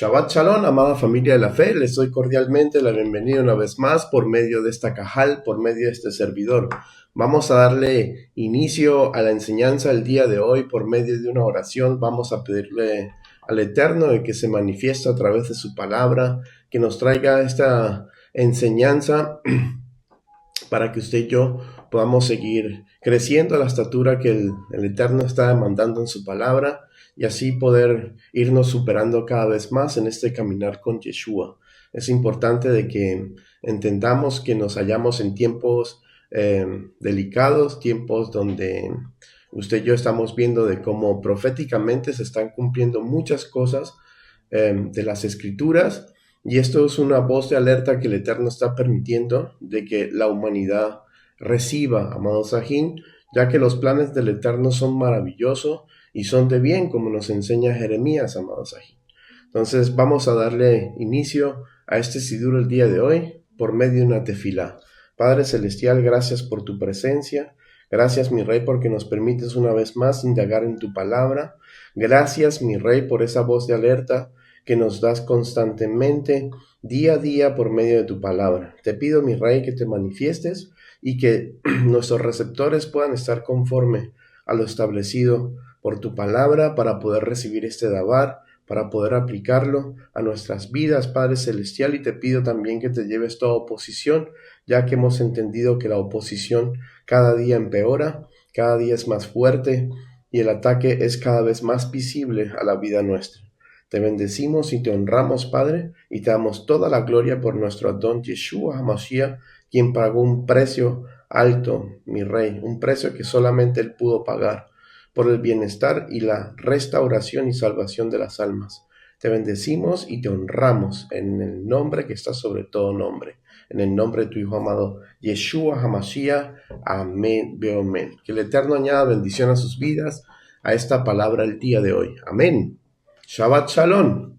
Shabbat Shalom, amada familia de la fe, les doy cordialmente la bienvenida una vez más por medio de esta cajal, por medio de este servidor. Vamos a darle inicio a la enseñanza del día de hoy por medio de una oración. Vamos a pedirle al Eterno de que se manifieste a través de su palabra, que nos traiga esta enseñanza para que usted y yo podamos seguir creciendo a la estatura que el Eterno está demandando en su palabra y así poder irnos superando cada vez más en este caminar con Yeshua. Es importante de que entendamos que nos hallamos en tiempos delicados, tiempos donde usted y yo estamos viendo de cómo proféticamente se están cumpliendo muchas cosas de las Escrituras. Y esto es una voz de alerta que el Eterno está permitiendo de que la humanidad reciba, amado Sajín, ya que los planes del Eterno son maravillosos y son de bien, como nos enseña Jeremías, amado Sajín. Entonces vamos a darle inicio a este Sidur el día de hoy por medio de una tefilá. Padre Celestial, gracias por tu presencia. Gracias, mi Rey, porque nos permites una vez más indagar en tu palabra. Gracias, mi Rey, por esa voz de alerta que nos das constantemente, día a día, por medio de tu palabra. Te pido, mi Rey, que te manifiestes y que nuestros receptores puedan estar conforme a lo establecido por tu palabra para poder recibir este davar, para poder aplicarlo a nuestras vidas, Padre Celestial, y te pido también que te lleves toda oposición, ya que hemos entendido que la oposición cada día empeora, cada día es más fuerte y el ataque es cada vez más visible a la vida nuestra. Te bendecimos y te honramos, Padre, y te damos toda la gloria por nuestro Adón Yeshua HaMashiach, quien pagó un precio alto, mi Rey, un precio que solamente Él pudo pagar por el bienestar y la restauración y salvación de las almas. Te bendecimos y te honramos en el nombre que está sobre todo nombre, en el nombre de tu Hijo amado, Yeshua HaMashiach. Amén, amén. Que el Eterno añada bendición a sus vidas, a esta palabra el día de hoy. Amén. Shabbat Shalom.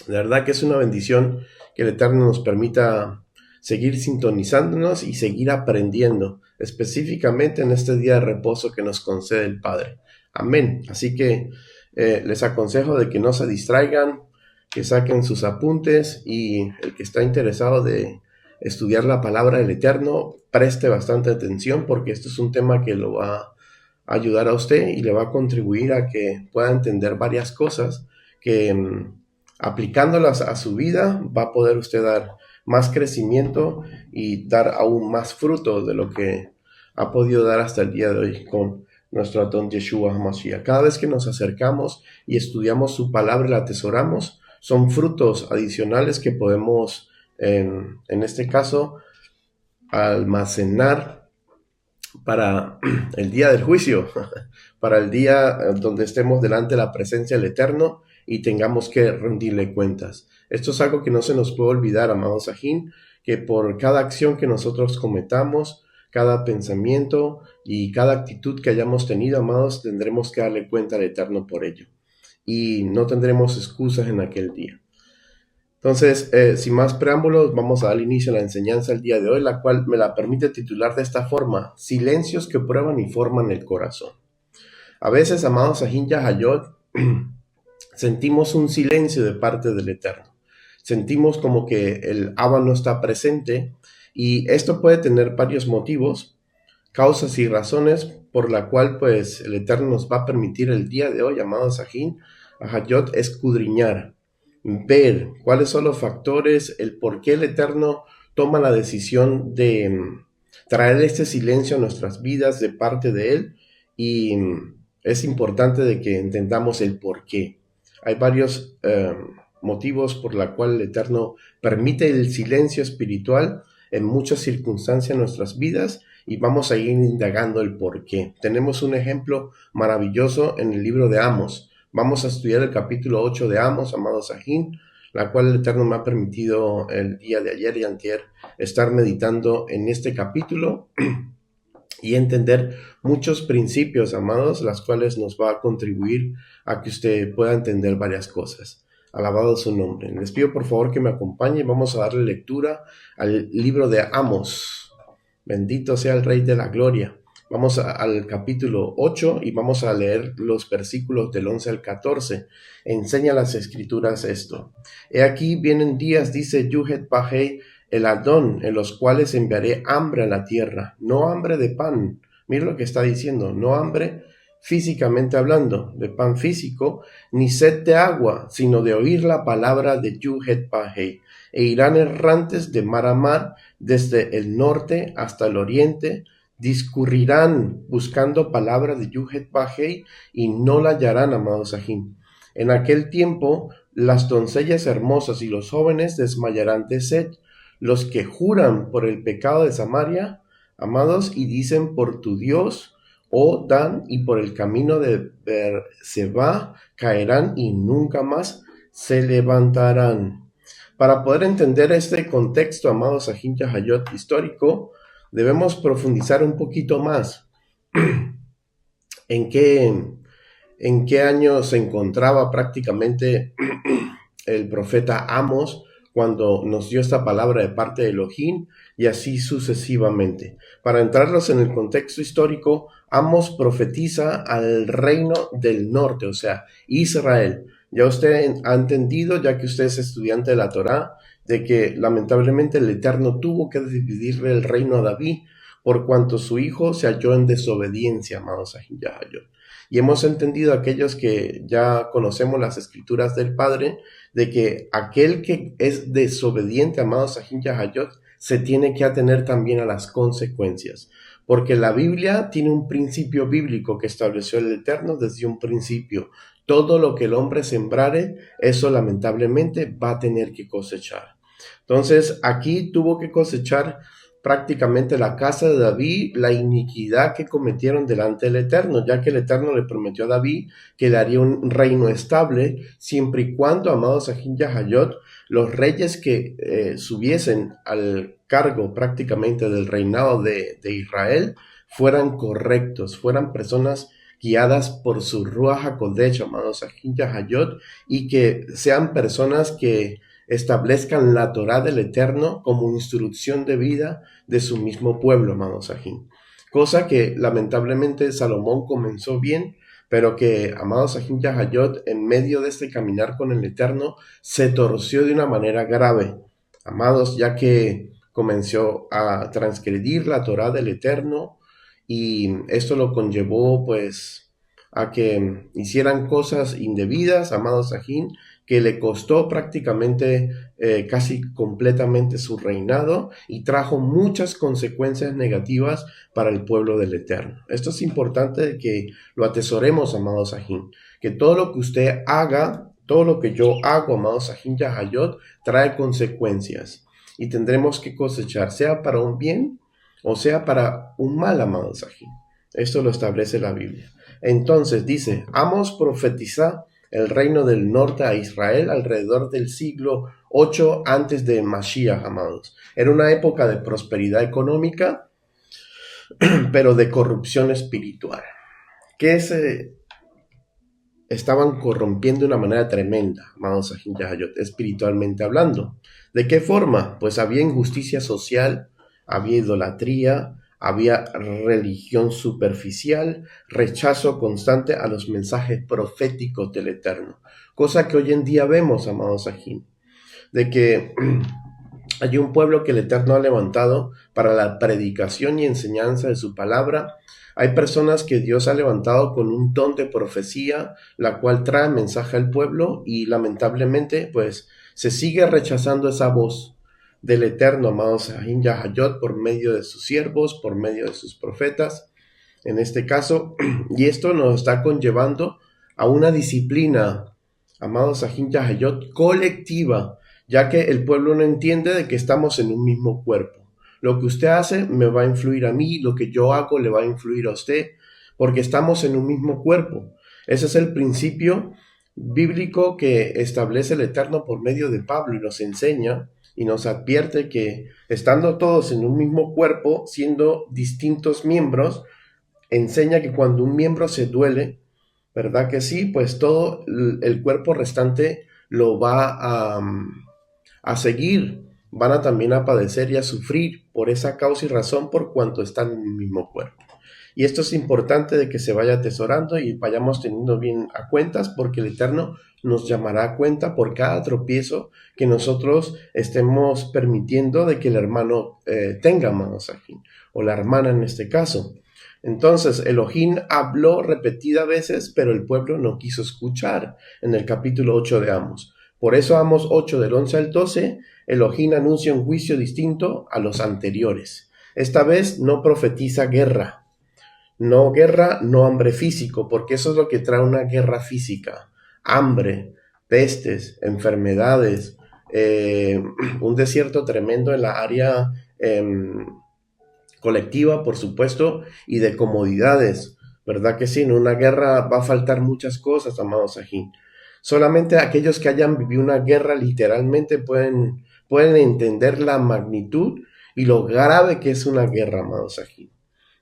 La verdad que es una bendición que el Eterno nos permita seguir sintonizándonos y seguir aprendiendo, específicamente en este día de reposo que nos concede el Padre. Amén. Así que les aconsejo de que no se distraigan, que saquen sus apuntes y el que está interesado de estudiar la palabra del Eterno, preste bastante atención porque esto es un tema que lo va a ayudar a usted y le va a contribuir a que pueda entender varias cosas que aplicándolas a su vida va a poder usted dar más crecimiento y dar aún más fruto de lo que ha podido dar hasta el día de hoy con nuestro Adón Yeshua HaMashiach. Cada vez que nos acercamos y estudiamos su palabra y la atesoramos, son frutos adicionales que podemos, en este caso, almacenar para el día del juicio, para el día donde estemos delante de la presencia del Eterno y tengamos que rendirle cuentas. Esto es algo que no se nos puede olvidar, amados Sajín, que por cada acción que nosotros cometamos, cada pensamiento y cada actitud que hayamos tenido, amados, tendremos que darle cuenta al Eterno por ello. Y no tendremos excusas en aquel día. Entonces, sin más preámbulos, vamos a dar inicio a la enseñanza del día de hoy, la cual me la permite titular de esta forma: silencios que prueban y forman el corazón. A veces, amados Sajín Yahayot, sentimos un silencio de parte del Eterno. Sentimos como que el Abba no está presente y esto puede tener varios motivos, causas y razones por la cual pues el Eterno nos va a permitir el día de hoy, amados Sajín Yahayot, escudriñar, ver cuáles son los factores, el por qué el Eterno toma la decisión de traer este silencio a nuestras vidas de parte de Él, y es importante de que entendamos el por qué. Hay varios motivos por la cual el Eterno permite el silencio espiritual en muchas circunstancias en nuestras vidas y vamos a ir indagando el por qué. Tenemos un ejemplo maravilloso en el libro de Amos. Vamos a estudiar el capítulo 8 de Amos, amado Sajín, la cual el Eterno me ha permitido el día de ayer y antier estar meditando en este capítulo y entender muchos principios, amados, las cuales nos va a contribuir a que usted pueda entender varias cosas. Alabado su nombre. Les pido por favor que me acompañe. Vamos a darle lectura al libro de Amos. Bendito sea el Rey de la Gloria. Vamos al capítulo 8 y vamos a leer los versículos del 11 al 14. Enseña las escrituras esto. He aquí vienen días, dice Yuhet Bajei, el Adón, en los cuales enviaré hambre a la tierra, no hambre de pan. Mira lo que está diciendo, no hambre físicamente hablando, de pan físico, ni sed de agua, sino de oír la palabra de Yuhet Bajei. E irán errantes de mar a mar, desde el norte hasta el oriente, discurrirán buscando palabra de Yuhet Bajei y no la hallarán, amados Sahim. En aquel tiempo, las doncellas hermosas y los jóvenes desmayarán de sed. Los que juran por el pecado de Samaria, amados, y dicen por tu Dios, oh Dan, y por el camino de Beerseba, caerán y nunca más se levantarán. Para poder entender este contexto, amados Sahim Yahayot, histórico, debemos profundizar un poquito más en qué año se encontraba prácticamente el profeta Amos cuando nos dio esta palabra de parte de Elohim, y así sucesivamente. Para entrarnos en el contexto histórico, Amos profetiza al reino del norte, o sea, Israel. Ya usted ha entendido, ya que usted es estudiante de la Torá, de que lamentablemente el Eterno tuvo que dividirle el reino a David, por cuanto su hijo se halló en desobediencia, amados Ahiyahayot. Y hemos entendido, aquellos que ya conocemos las escrituras del Padre, de que aquel que es desobediente, amados Ahiyahayot, se tiene que atener también a las consecuencias. Porque la Biblia tiene un principio bíblico que estableció el Eterno desde un principio. Todo lo que el hombre sembrare, eso lamentablemente va a tener que cosechar. Entonces, aquí tuvo que cosechar prácticamente la casa de David la iniquidad que cometieron delante del Eterno, ya que el Eterno le prometió a David que le haría un reino estable, siempre y cuando, amados Sahim Yahayot, los reyes que subiesen al cargo prácticamente del reinado de Israel fueran correctos, fueran personas guiadas por su Ruach HaKodesh, amados Sahim Yahayot, y que sean personas que establezcan la Torá del Eterno como instrucción de vida de su mismo pueblo, amados Sahim. Cosa que lamentablemente Salomón comenzó bien, pero que, amados Sahim Yahayot, en medio de este caminar con el Eterno, se torció de una manera grave, amados, ya que comenzó a transgredir la Torá del Eterno, y esto lo conllevó, pues, a que hicieran cosas indebidas, amados Sahim, que le costó prácticamente casi completamente su reinado y trajo muchas consecuencias negativas para el pueblo del Eterno. Esto es importante de que lo atesoremos, amados Sahim, que todo lo que usted haga, todo lo que yo hago, amados Sahim Yahayot, trae consecuencias y tendremos que cosechar, sea para un bien o sea para un mal, amados Sahim. Esto lo establece la Biblia. Entonces dice, Amos profetiza el reino del norte a Israel alrededor del siglo 8 antes de Mashiach, amados. Era una época de prosperidad económica, pero de corrupción espiritual, que se estaban corrompiendo de una manera tremenda, amados Sahim Yahayot, espiritualmente hablando. ¿De qué forma? Pues había injusticia social, había idolatría, había religión superficial, rechazo constante a los mensajes proféticos del Eterno. Cosa que hoy en día vemos, amados Sahim, de que hay un pueblo que el Eterno ha levantado para la predicación y enseñanza de su palabra. Hay personas que Dios ha levantado con un don de profecía, la cual trae mensaje al pueblo, y lamentablemente pues se sigue rechazando esa voz del Eterno, amados Sahim Yahayot, por medio de sus siervos, por medio de sus profetas, en este caso, y esto nos está conllevando a una disciplina, amados Sahim Yahayot, colectiva, ya que el pueblo no entiende de que estamos en un mismo cuerpo. Lo que usted hace me va a influir a mí, lo que yo hago le va a influir a usted, porque estamos en un mismo cuerpo. Ese es el principio bíblico que establece el Eterno por medio de Pablo y nos enseña y nos advierte que estando todos en un mismo cuerpo, siendo distintos miembros, enseña que cuando un miembro se duele, ¿verdad que sí? Pues todo el cuerpo restante lo va a seguir, van a también a padecer y a sufrir por esa causa y razón por cuanto están en el mismo cuerpo. Y esto es importante de que se vaya atesorando y vayamos teniendo bien a cuentas, porque el Eterno nos llamará a cuenta por cada tropiezo que nosotros estemos permitiendo de que el hermano tenga, amados aquí, o la hermana en este caso. Entonces, Elohim habló repetidas veces, pero el pueblo no quiso escuchar en el capítulo 8 de Amos. Por eso Amos 8 del 11 al 12, Elohim anuncia un juicio distinto a los anteriores. Esta vez no profetiza guerra. No guerra, no hambre físico, porque eso es lo que trae una guerra física. Hambre, pestes, enfermedades, un desierto tremendo en la área colectiva, por supuesto, y de comodidades, ¿verdad que sí? En una guerra va a faltar muchas cosas, amados aquí. Solamente aquellos que hayan vivido una guerra literalmente pueden entender la magnitud y lo grave que es una guerra, amados aquí.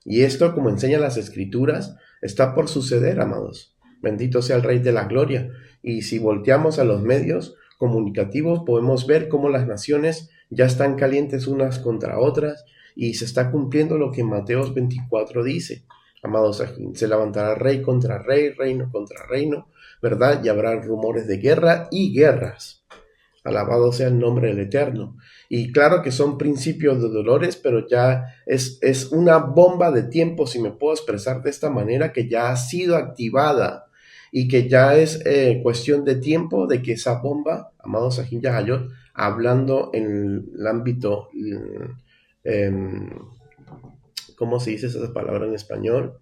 Y esto, como enseñan las Escrituras, está por suceder, amados. Bendito sea el Rey de la Gloria. Y si volteamos a los medios comunicativos, podemos ver cómo las naciones ya están calientes unas contra otras, y se está cumpliendo lo que Mateos 24 dice. Amados, se levantará rey contra rey, reino contra reino, ¿verdad? Y habrá rumores de guerra y guerras. Alabado sea el nombre del Eterno. Y claro que son principios de dolores, pero ya es una bomba de tiempo, si me puedo expresar de esta manera, que ya ha sido activada y que ya es cuestión de tiempo de que esa bomba, amados Sahin Yahayot, hablando en el ámbito, ¿cómo se dice esa palabra en español?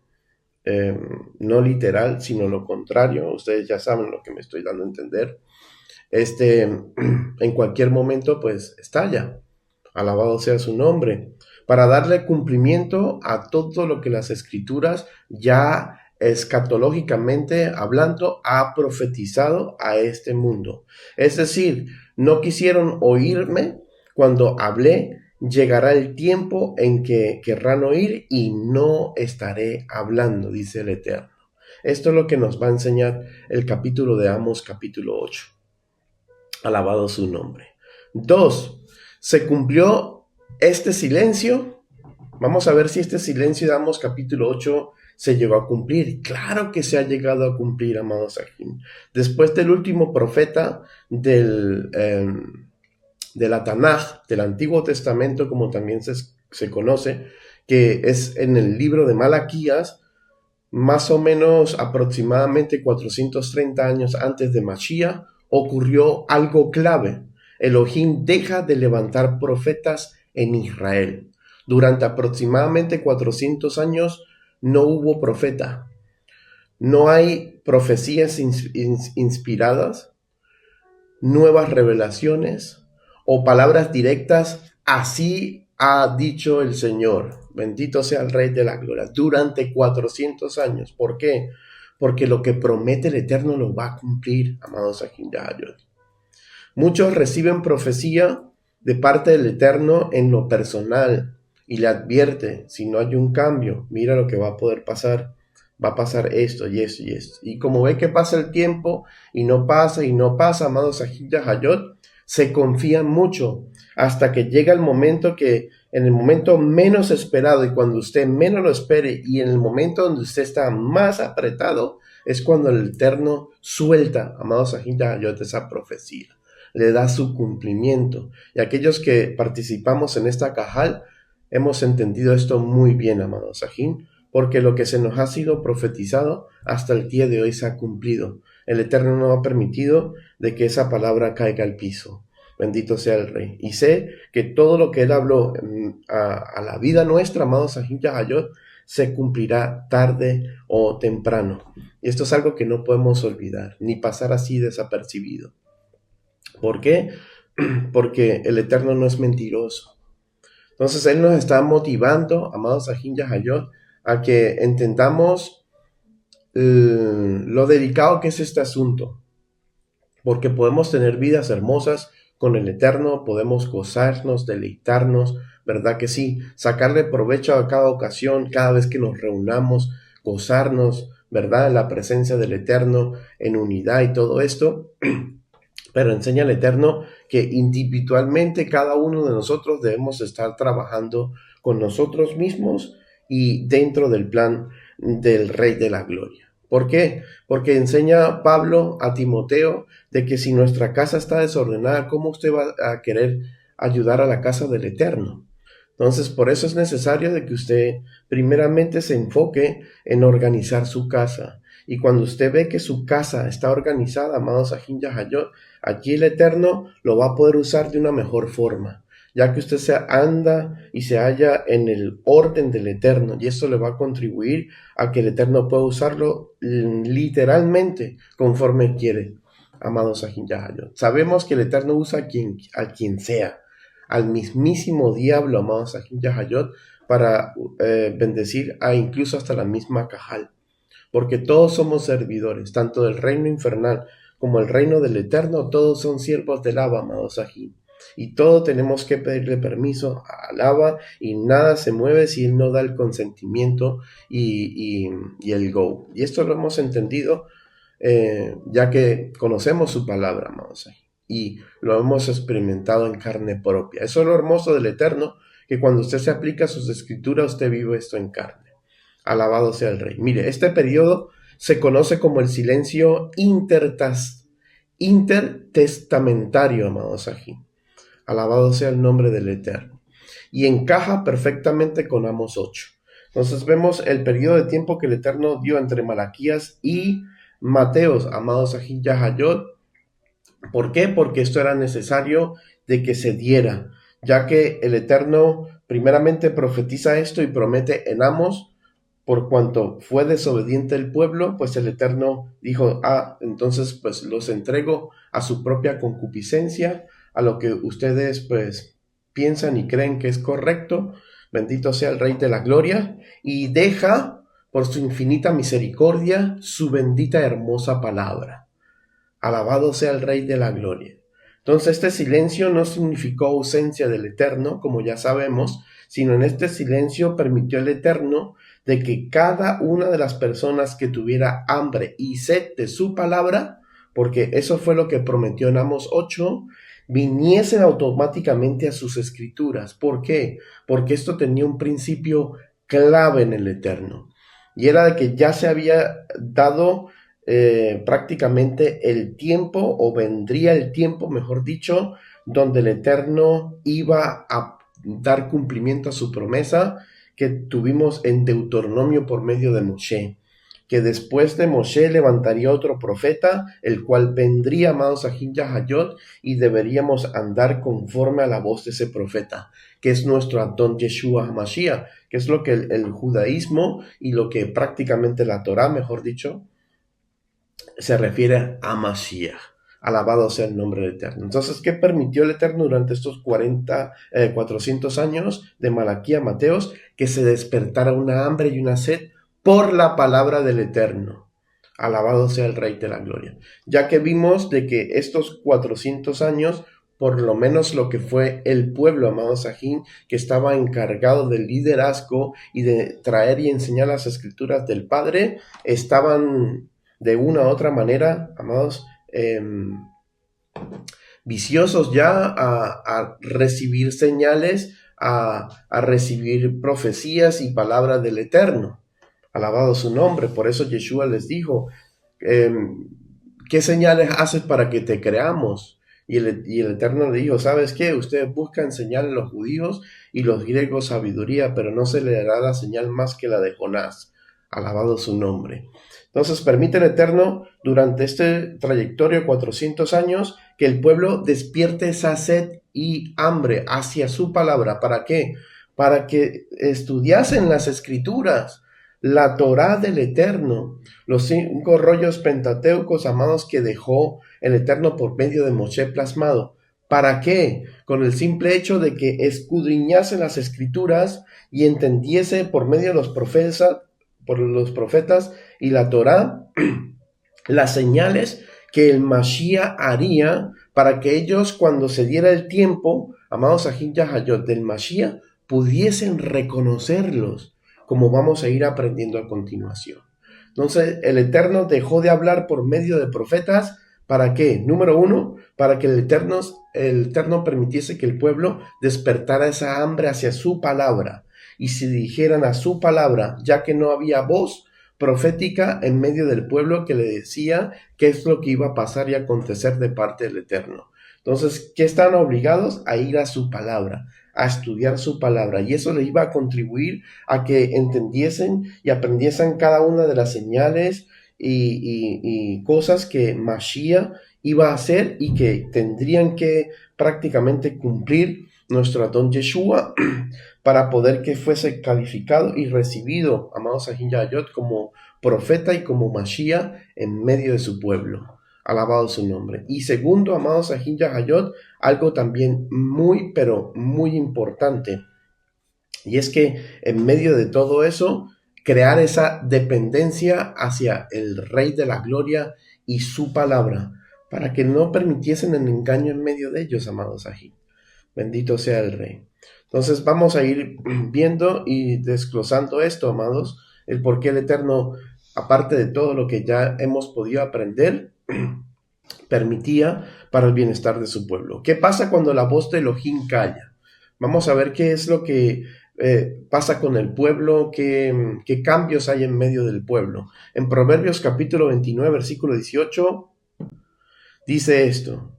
No literal, sino lo contrario. Ustedes ya saben lo que me estoy dando a entender. En cualquier momento pues estalla, alabado sea su nombre, para darle cumplimiento a todo lo que las Escrituras ya escatológicamente hablando ha profetizado a este mundo. Es decir, no quisieron oírme cuando hablé. Llegará el tiempo en que querrán oír y no estaré hablando, dice el Eterno. Esto es lo que nos va a enseñar el capítulo de Amos, capítulo 8. Alabado su nombre. 2. ¿Se cumplió este silencio? Vamos a ver si este silencio de Amos capítulo 8 se llegó a cumplir. Claro que se ha llegado a cumplir, amados aquí. Después del último profeta de la Tanaj, del Antiguo Testamento, como también se conoce, que es en el libro de Malaquías, más o menos aproximadamente 430 años antes de Mashiach, ocurrió algo clave. Elohim deja de levantar profetas en Israel. Durante aproximadamente 400 años no hubo profeta. No hay profecías inspiradas, nuevas revelaciones o palabras directas. Así ha dicho el Señor. Bendito sea el Rey de la Gloria. Durante 400 años. ¿Por qué? Porque lo que promete el Eterno lo va a cumplir, amados Ajindayot. Muchos reciben profecía de parte del Eterno en lo personal y le advierte, si no hay un cambio, mira lo que va a poder pasar. Va a pasar esto y esto y esto. Y como ve que pasa el tiempo y no pasa, amados Ajindayot, se confían mucho hasta que llega el momento que, en el momento menos esperado y cuando usted menos lo espere y en el momento donde usted está más apretado, es cuando el Eterno suelta, amados Ajindayot, esa profecía. Le da su cumplimiento. Y aquellos que participamos en esta cajal hemos entendido esto muy bien, amados Ajín, porque lo que se nos ha sido profetizado hasta el día de hoy se ha cumplido. El Eterno no ha permitido de que esa palabra caiga al piso. Bendito sea el Rey. Y sé que todo lo que Él habló a la vida nuestra, amados Ajín Yahayot, se cumplirá tarde o temprano. Y esto es algo que no podemos olvidar, ni pasar así desapercibido. ¿Por qué? Porque el Eterno no es mentiroso. Entonces Él nos está motivando, amados Ajín Yahayot, a que entendamos lo delicado que es este asunto. Porque podemos tener vidas hermosas con el Eterno, podemos gozarnos, deleitarnos, ¿verdad que sí? Sacarle provecho a cada ocasión, cada vez que nos reunamos, gozarnos, ¿verdad? En la presencia del Eterno, en unidad y todo esto. Pero enseña el Eterno que individualmente cada uno de nosotros debemos estar trabajando con nosotros mismos y dentro del plan del Rey de la Gloria. ¿Por qué? Porque enseña Pablo a Timoteo de que si nuestra casa está desordenada, ¿cómo usted va a querer ayudar a la casa del Eterno? Entonces, por eso es necesario de que usted primeramente se enfoque en organizar su casa. Y cuando usted ve que su casa está organizada, amados Ahin Yahayot, aquí el Eterno lo va a poder usar de una mejor forma, ya que usted se anda y se halla en el orden del Eterno, y eso le va a contribuir a que el Eterno pueda usarlo literalmente conforme quiere, amados Ahin Yahayot. Sabemos que el Eterno usa a quien sea, al mismísimo diablo, amados Ahin Yahayot, para bendecir a incluso hasta la misma Cajal, porque todos somos servidores, tanto del reino infernal como el reino del Eterno, todos son siervos del Abba, amados Ahin. Y todo tenemos que pedirle permiso al Abba, y nada se mueve si Él no da el consentimiento y el go. Y esto lo hemos entendido ya que conocemos su palabra, amados Ahin, y lo hemos experimentado en carne propia. Eso es lo hermoso del Eterno, que cuando usted se aplica a sus escrituras, usted vive esto en carne. Alabado sea el Rey. Mire, este periodo se conoce como el silencio intertestamentario, amados Ahin. Alabado sea el nombre del Eterno. Y encaja perfectamente con Amos 8. Entonces vemos el periodo de tiempo que el Eterno dio entre Malaquías y Mateos, amados Ahin Yahayot. ¿Por qué? Porque esto era necesario de que se diera, ya que el Eterno primeramente profetiza esto y promete en Amos: por cuanto fue desobediente el pueblo, pues el Eterno dijo, entonces pues los entrego a su propia concupiscencia, a lo que ustedes pues piensan y creen que es correcto. Bendito sea el Rey de la Gloria, y deja por su infinita misericordia su bendita hermosa palabra. Alabado sea el Rey de la Gloria. Entonces este silencio no significó ausencia del Eterno, como ya sabemos, sino en este silencio permitió el Eterno de que cada una de las personas que tuviera hambre y sed de su palabra, porque eso fue lo que prometió en Amos 8, viniesen automáticamente a sus escrituras. ¿Por qué? Porque esto tenía un principio clave en el Eterno, y era de que ya se había dado prácticamente el tiempo, o vendría el tiempo, mejor dicho, donde el Eterno iba a dar cumplimiento a su promesa que tuvimos en Deuteronomio por medio de Moshe, que después de Moshe levantaría otro profeta, el cual vendría, amados Ahin Yahayot, y deberíamos andar conforme a la voz de ese profeta, que es nuestro Adón Yeshua HaMashiach, que es lo que el judaísmo y lo que prácticamente la Torá, mejor dicho, se refiere a Mashiach. Alabado sea el nombre del Eterno. Entonces, ¿qué permitió el Eterno durante estos 400 años de Malaquía a Mateos? Que se despertara una hambre y una sed por la palabra del Eterno. Alabado sea el Rey de la Gloria. Ya que vimos de que estos 400 años, por lo menos lo que fue el pueblo, amados Ahin, que estaba encargado del liderazgo y de traer y enseñar las escrituras del Padre, estaban de una u otra manera, amados, viciosos ya a recibir señales, a recibir profecías y palabras del Eterno. Alabado su nombre. Por eso Yeshua les dijo, ¿qué señales haces para que te creamos? Y el Eterno le dijo, ¿sabes qué? Ustedes buscan señal en los judíos y los griegos sabiduría, pero no se le dará la señal más que la de Jonás. Alabado su nombre. Entonces permite el Eterno durante este trayectorio de 400 años que el pueblo despierte esa sed y hambre hacia su palabra. ¿Para qué? Para que estudiasen las escrituras, la Torá del Eterno, los 5 rollos pentateucos, amados, que dejó el Eterno por medio de Moshe plasmado. ¿Para qué? Con el simple hecho de que escudriñasen las escrituras y entendiese por medio de los profetas y la Torá las señales que el Mashiach haría, para que ellos, cuando se diera el tiempo, amados Ahin Yahayot, del Mashiach, pudiesen reconocerlos, como vamos a ir aprendiendo a continuación. Entonces el Eterno dejó de hablar por medio de profetas. ¿Para qué? Número 1, para que el Eterno permitiese que el pueblo despertara esa hambre hacia su palabra. y se dijeran a su palabra, ya que no había voz profética en medio del pueblo que le decía qué es lo que iba a pasar y acontecer de parte del Eterno. Entonces, ¿qué están obligados? A ir a su palabra, a estudiar su palabra, y eso le iba a contribuir a que entendiesen y aprendiesen cada una de las señales y cosas que Mashiach iba a hacer y que tendrían que prácticamente cumplir nuestro Adón Yeshua para poder que fuese calificado y recibido, amados Sahin Yahayot, como profeta y como Mashiach en medio de su pueblo. Alabado su nombre. Y segundo, amados Sahin Yahayot, algo también muy, pero muy importante. Y es que en medio de todo eso, crear esa dependencia hacia el Rey de la Gloria y su palabra, para que no permitiesen el engaño en medio de ellos, amados Sahin. Bendito sea el Rey. Entonces vamos a ir viendo y desglosando esto, amados, el por qué el Eterno, aparte de todo lo que ya hemos podido aprender, permitía para el bienestar de su pueblo. ¿Qué pasa cuando la voz de Elohim calla? Vamos a ver qué es lo que pasa con el pueblo, qué cambios hay en medio del pueblo. En Proverbios capítulo 29, versículo 18, dice esto: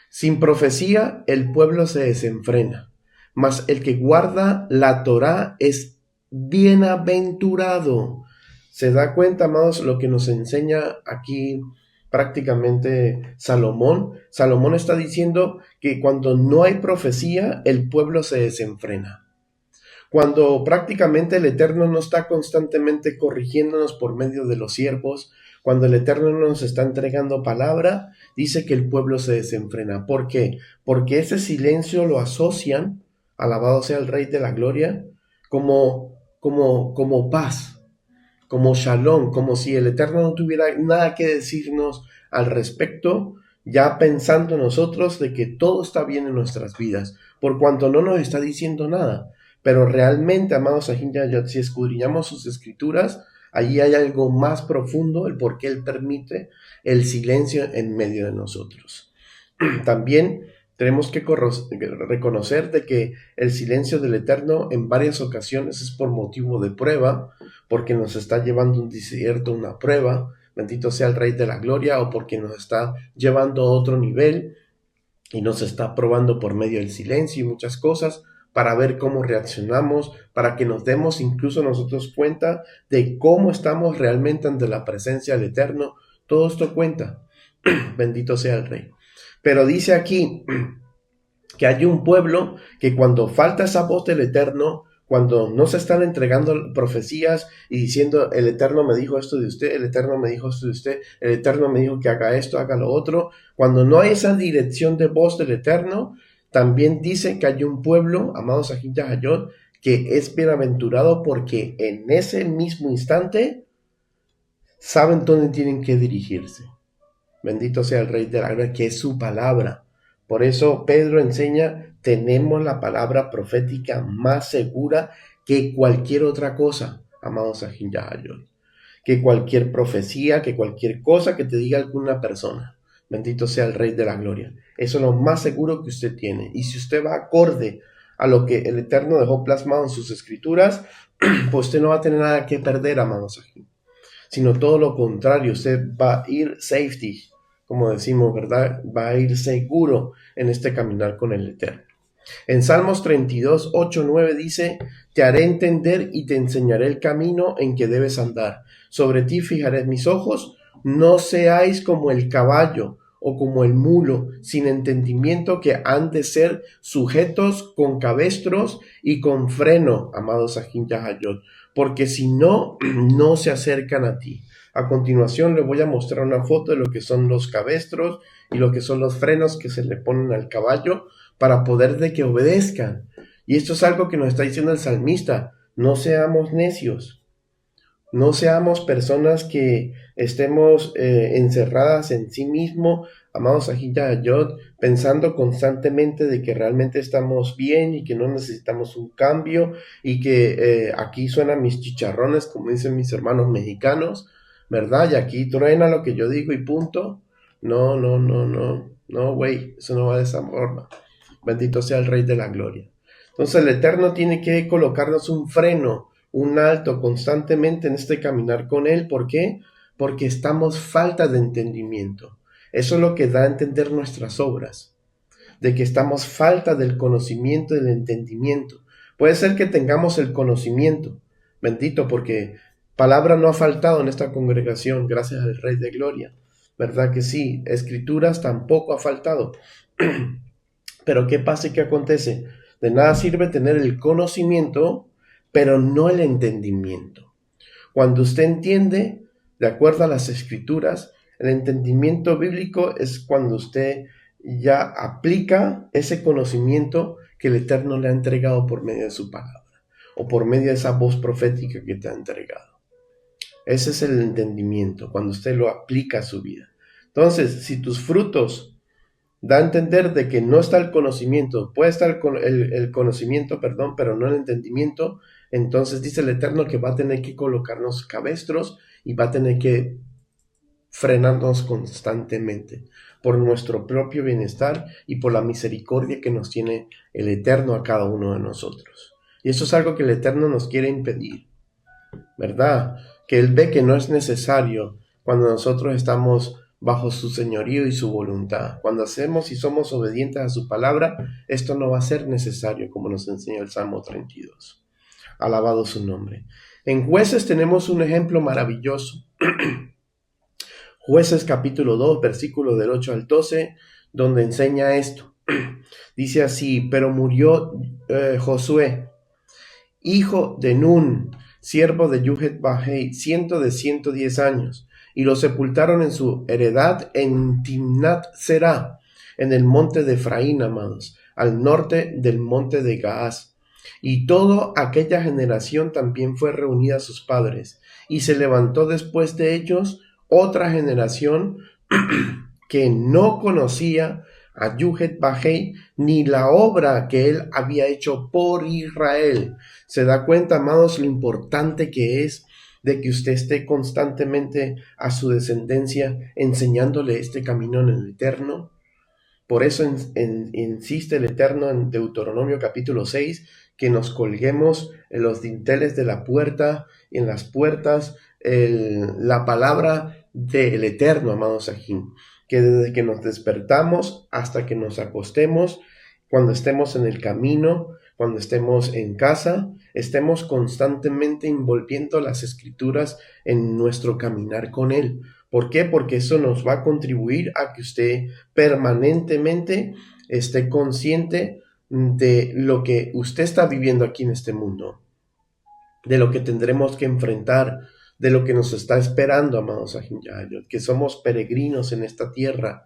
sin profecía el pueblo se desenfrena, mas el que guarda la Torá es bienaventurado. ¿Se da cuenta, amados, lo que nos enseña aquí prácticamente Salomón? Salomón está diciendo que cuando no hay profecía, el pueblo se desenfrena. Cuando prácticamente el Eterno no está constantemente corrigiéndonos por medio de los siervos, cuando el Eterno nos está entregando palabra, dice que el pueblo se desenfrena. ¿Por qué? Porque ese silencio lo asocian, alabado sea el Rey de la Gloria, como paz, como shalom, como si el Eterno no tuviera nada que decirnos al respecto, ya pensando nosotros de que todo está bien en nuestras vidas, por cuanto no nos está diciendo nada. Pero realmente, amados Sahin Yahayot, si escudriñamos sus escrituras, allí hay algo más profundo, el por qué Él permite el silencio en medio de nosotros. También tenemos que reconocer de que el silencio del Eterno en varias ocasiones es por motivo de prueba, porque nos está llevando un desierto, una prueba, bendito sea el Rey de la Gloria, o porque nos está llevando a otro nivel y nos está probando por medio del silencio y muchas cosas, para ver cómo reaccionamos, para que nos demos incluso nosotros cuenta de cómo estamos realmente ante la presencia del Eterno. Todo esto cuenta. Bendito sea el Rey. Pero dice aquí que hay un pueblo que cuando falta esa voz del Eterno, cuando no se están entregando profecías y diciendo, el Eterno me dijo esto de usted, el Eterno me dijo esto de usted, el Eterno me dijo que haga esto, haga lo otro, cuando no hay esa dirección de voz del Eterno, también dice que hay un pueblo, amados Sahin Yahayot, que es bienaventurado porque en ese mismo instante saben dónde tienen que dirigirse. Bendito sea el Rey de la Gloria, que es su palabra. Por eso Pedro enseña, tenemos la palabra profética más segura que cualquier otra cosa, amados Sahin Yahayot. Que cualquier profecía, que cualquier cosa que te diga alguna persona. Bendito sea el Rey de la Gloria. Eso es lo más seguro que usted tiene. Y si usted va acorde a lo que el Eterno dejó plasmado en sus escrituras, pues usted no va a tener nada que perder, amados Sahin. Sino todo lo contrario, usted va a ir safety, como decimos, ¿verdad? Va a ir seguro en este caminar con el Eterno. En Salmos 32, 8, 9 dice, te haré entender y te enseñaré el camino en que debes andar. Sobre ti fijaré mis ojos, no seáis como el caballo o como el mulo, sin entendimiento, que han de ser sujetos con cabestros y con freno, amados Sahin Yahayot, porque si no, no se acercan a ti. A continuación le voy a mostrar una foto de lo que son los cabestros y lo que son los frenos que se le ponen al caballo para poder de que obedezcan. Y esto es algo que nos está diciendo el salmista, no seamos necios. No seamos personas que estemos encerradas en sí mismo, amados Sahin Yahayot, pensando constantemente de que realmente estamos bien y que no necesitamos un cambio y que aquí suenan mis chicharrones, como dicen mis hermanos mexicanos, ¿verdad? Y aquí truena lo que yo digo y punto. No, güey, eso no va de esa forma. Bendito sea el Rey de la Gloria. Entonces el Eterno tiene que colocarnos un freno, un alto constantemente en este caminar con Él. ¿Por qué? Porque estamos falta de entendimiento. Eso es lo que da a entender nuestras obras, de que estamos falta del conocimiento y del entendimiento. Puede ser que tengamos el conocimiento, bendito, porque palabra no ha faltado en esta congregación, gracias al Rey de Gloria, ¿verdad que sí? Escrituras tampoco ha faltado. Pero ¿qué pasa y qué acontece? De nada sirve tener el conocimiento, pero no el entendimiento. Cuando usted entiende, de acuerdo a las escrituras, el entendimiento bíblico es cuando usted ya aplica ese conocimiento que el Eterno le ha entregado por medio de su palabra o por medio de esa voz profética que te ha entregado. Ese es el entendimiento, cuando usted lo aplica a su vida. Entonces, si tus frutos da a entender de que no está el conocimiento, puede estar el conocimiento, perdón, pero no el entendimiento, entonces dice el Eterno que va a tener que colocarnos cabestros y va a tener que frenarnos constantemente por nuestro propio bienestar y por la misericordia que nos tiene el Eterno a cada uno de nosotros. Y eso es algo que el Eterno nos quiere impedir, ¿verdad? Que Él ve que no es necesario cuando nosotros estamos bajo su señorío y su voluntad. Cuando hacemos y somos obedientes a su palabra, esto no va a ser necesario, como nos enseña el Salmo 32. Alabado su nombre. En Jueces tenemos un ejemplo maravilloso. Jueces capítulo 2, versículo del 8 al 12, donde enseña esto. Dice así: pero murió Josué, hijo de Nun, siervo de Yuhet-Bahei, de 110 años, y lo sepultaron en su heredad en Timnat-Será, en el monte de Efraín, amados, al norte del monte de Gaás. Y toda aquella generación también fue reunida a sus padres, y se levantó después de ellos otra generación que no conocía a Yuhet-Bahei ni la obra que él había hecho por Israel. ¿Se da cuenta, amados, lo importante que es de que usted esté constantemente a su descendencia enseñándole este camino en el Eterno? Por eso insiste el Eterno en Deuteronomio capítulo 6, que nos colguemos en los dinteles de la puerta, en las puertas, la palabra del Eterno, amados Sajín, que desde que nos despertamos hasta que nos acostemos, cuando estemos en el camino, cuando estemos en casa, estemos constantemente envolviendo las escrituras en nuestro caminar con Él. ¿Por qué? Porque eso nos va a contribuir a que usted permanentemente esté consciente de lo que usted está viviendo aquí en este mundo, de lo que tendremos que enfrentar, de lo que nos está esperando, amados Ajin-Yahayot, que somos peregrinos en esta tierra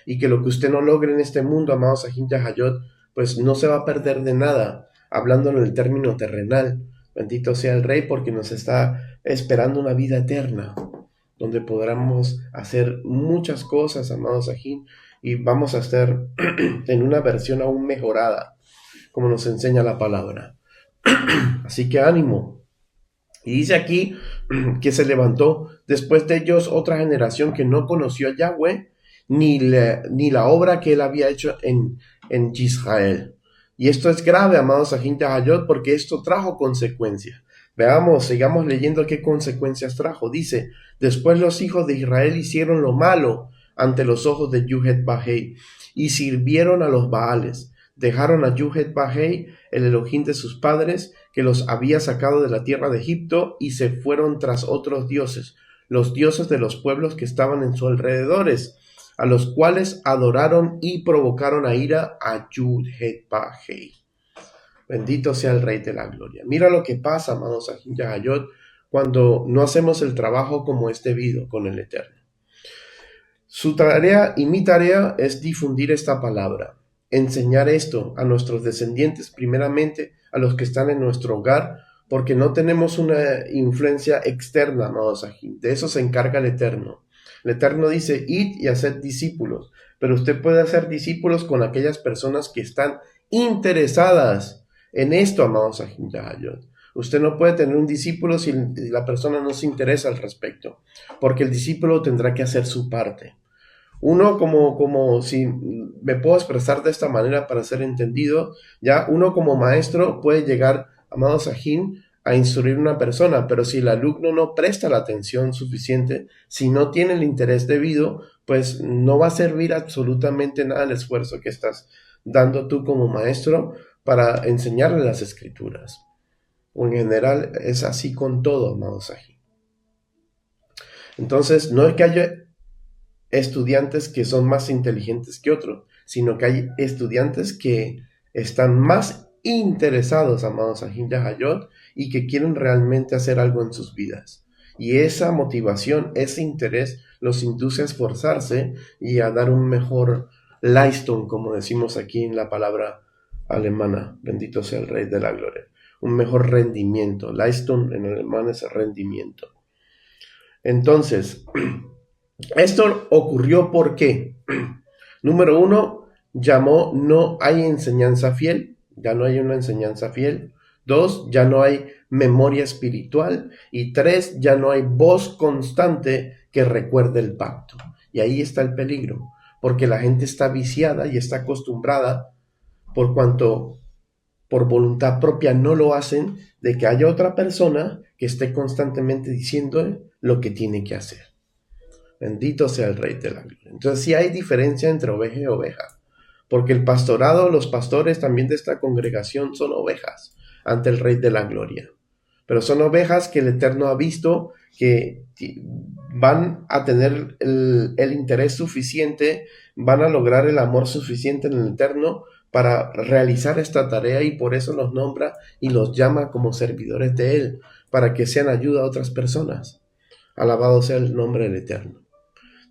y que lo que usted no logre en este mundo, amados Ajin-Yahayot, pues no se va a perder de nada, hablando en el término terrenal. Bendito sea el Rey, porque nos está esperando una vida eterna, donde podremos hacer muchas cosas, amados Ajin, y vamos a estar en una versión aún mejorada, como nos enseña la palabra. Así que ánimo. Y dice aquí que se levantó después de ellos otra generación que no conoció a Yahweh ni la obra que él había hecho en Israel. Y esto es grave, amados Ajin-Yahayot, porque esto trajo consecuencias. Veamos, sigamos leyendo qué consecuencias trajo. Dice: después los hijos de Israel hicieron lo malo ante los ojos de Yuhet-Bahei y sirvieron a los Baales. Dejaron a Yuhet-Bahei, el Elohim de sus padres, que los había sacado de la tierra de Egipto, y se fueron tras otros dioses, los dioses de los pueblos que estaban en sus alrededores, a los cuales adoraron y provocaron a ira a Yuhet-Bahei. Bendito sea el Rey de la Gloria. Mira lo que pasa, amados Ajin-Yahayot, cuando no hacemos el trabajo como es debido con el Eterno. Su tarea y mi tarea es difundir esta palabra, enseñar esto a nuestros descendientes, primeramente a los que están en nuestro hogar, porque no tenemos una influencia externa, amados Ajin. De eso se encarga el Eterno. El Eterno dice: id y haced discípulos, pero usted puede hacer discípulos con aquellas personas que están interesadas en esto, amados Ajin-Yahayot. Usted no puede tener un discípulo si la persona no se interesa al respecto, porque el discípulo tendrá que hacer su parte. Uno como si me puedo expresar de esta manera para ser entendido, ya uno como maestro puede llegar, amado Sahin, a instruir a una persona, pero si el alumno no presta la atención suficiente, si no tiene el interés debido, pues no va a servir absolutamente nada el esfuerzo que estás dando tú como maestro para enseñarle las escrituras. O en general es así con todo, amado Sahin. Entonces, no es que haya estudiantes que son más inteligentes que otros, sino que hay estudiantes que están más interesados, amados Sahin Yahayot, y que quieren realmente hacer algo en sus vidas. Y esa motivación, ese interés, los induce a esforzarse y a dar un mejor Leistung, como decimos aquí en la palabra alemana, bendito sea el Rey de la Gloria, un mejor rendimiento. Leistung en alemán es rendimiento. Entonces, esto ocurrió porque, número uno, llamó no hay enseñanza fiel, ya no hay una enseñanza fiel. Dos, ya no hay memoria espiritual. Y tres, ya no hay voz constante que recuerde el pacto. Y ahí está el peligro, porque la gente está viciada y está acostumbrada, por cuanto por voluntad propia no lo hacen, de que haya otra persona que esté constantemente diciendo lo que tiene que hacer. Bendito sea el Rey de la Gloria. Entonces sí hay diferencia entre oveja y oveja, porque el pastorado, los pastores también de esta congregación son ovejas ante el Rey de la Gloria. Pero son ovejas que el Eterno ha visto que van a tener el interés suficiente, van a lograr el amor suficiente en el Eterno para realizar esta tarea, y por eso los nombra y los llama como servidores de Él, para que sean ayuda a otras personas. Alabado sea el nombre del Eterno.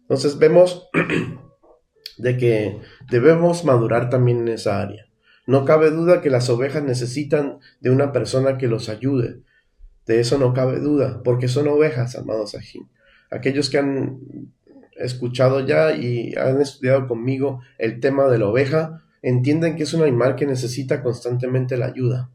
Entonces vemos de que debemos madurar también en esa área. No cabe duda que las ovejas necesitan de una persona que los ayude. De eso no cabe duda, porque son ovejas, amados Sahin. Aquellos que han escuchado ya y han estudiado conmigo el tema de la oveja, entienden que es un animal que necesita constantemente la ayuda.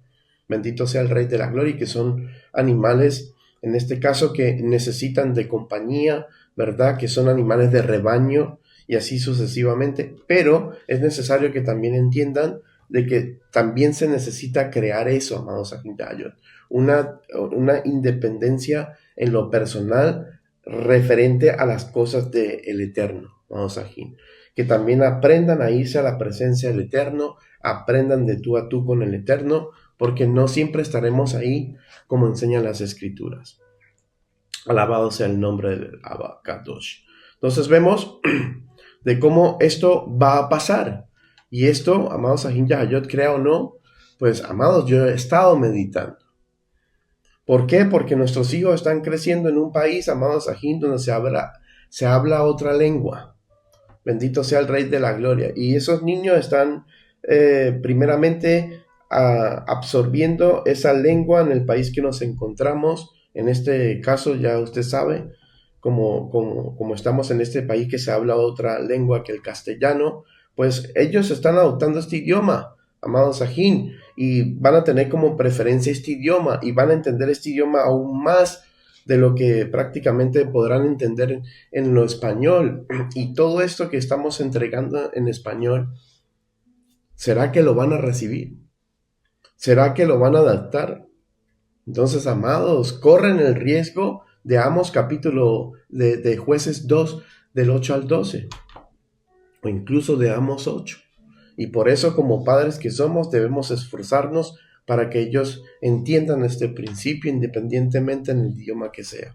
Bendito sea el Rey de la Gloria, y que son animales, en este caso, que necesitan de compañía, ¿verdad? Que son animales de rebaño y así sucesivamente. Pero es necesario que también entiendan de que también se necesita crear eso, amados Sahin Yahayot. Una independencia en lo personal referente a las cosas del Eterno, amados Sahin. Que también aprendan a irse a la presencia del Eterno, aprendan de tú a tú con el Eterno, porque no siempre estaremos ahí como enseñan las Escrituras. Alabado sea el nombre del Abba Kadosh. Entonces vemos de cómo esto va a pasar. Y esto, amados Sahin Yahayot, crea o no, pues amados, yo he estado meditando. ¿Por qué? Porque nuestros hijos están creciendo en un país, amados Sahin, donde se habla otra lengua. Bendito sea el Rey de la Gloria. Y esos niños están primeramente absorbiendo esa lengua en el país que nos encontramos. En este caso, ya usted sabe, como estamos en este país que se habla otra lengua que el castellano, pues ellos están adoptando este idioma, amados Sahin, y van a tener como preferencia este idioma, y van a entender este idioma aún más de lo que prácticamente podrán entender en lo español. Y todo esto que estamos entregando en español, ¿será que lo van a recibir? ¿Será que lo van a adaptar? Entonces, amados, corren el riesgo de Amos capítulo de Jueces 2, del 8 al 12, o incluso de Amos 8. Y por eso, como padres que somos, debemos esforzarnos para que ellos entiendan este principio independientemente en el idioma que sea.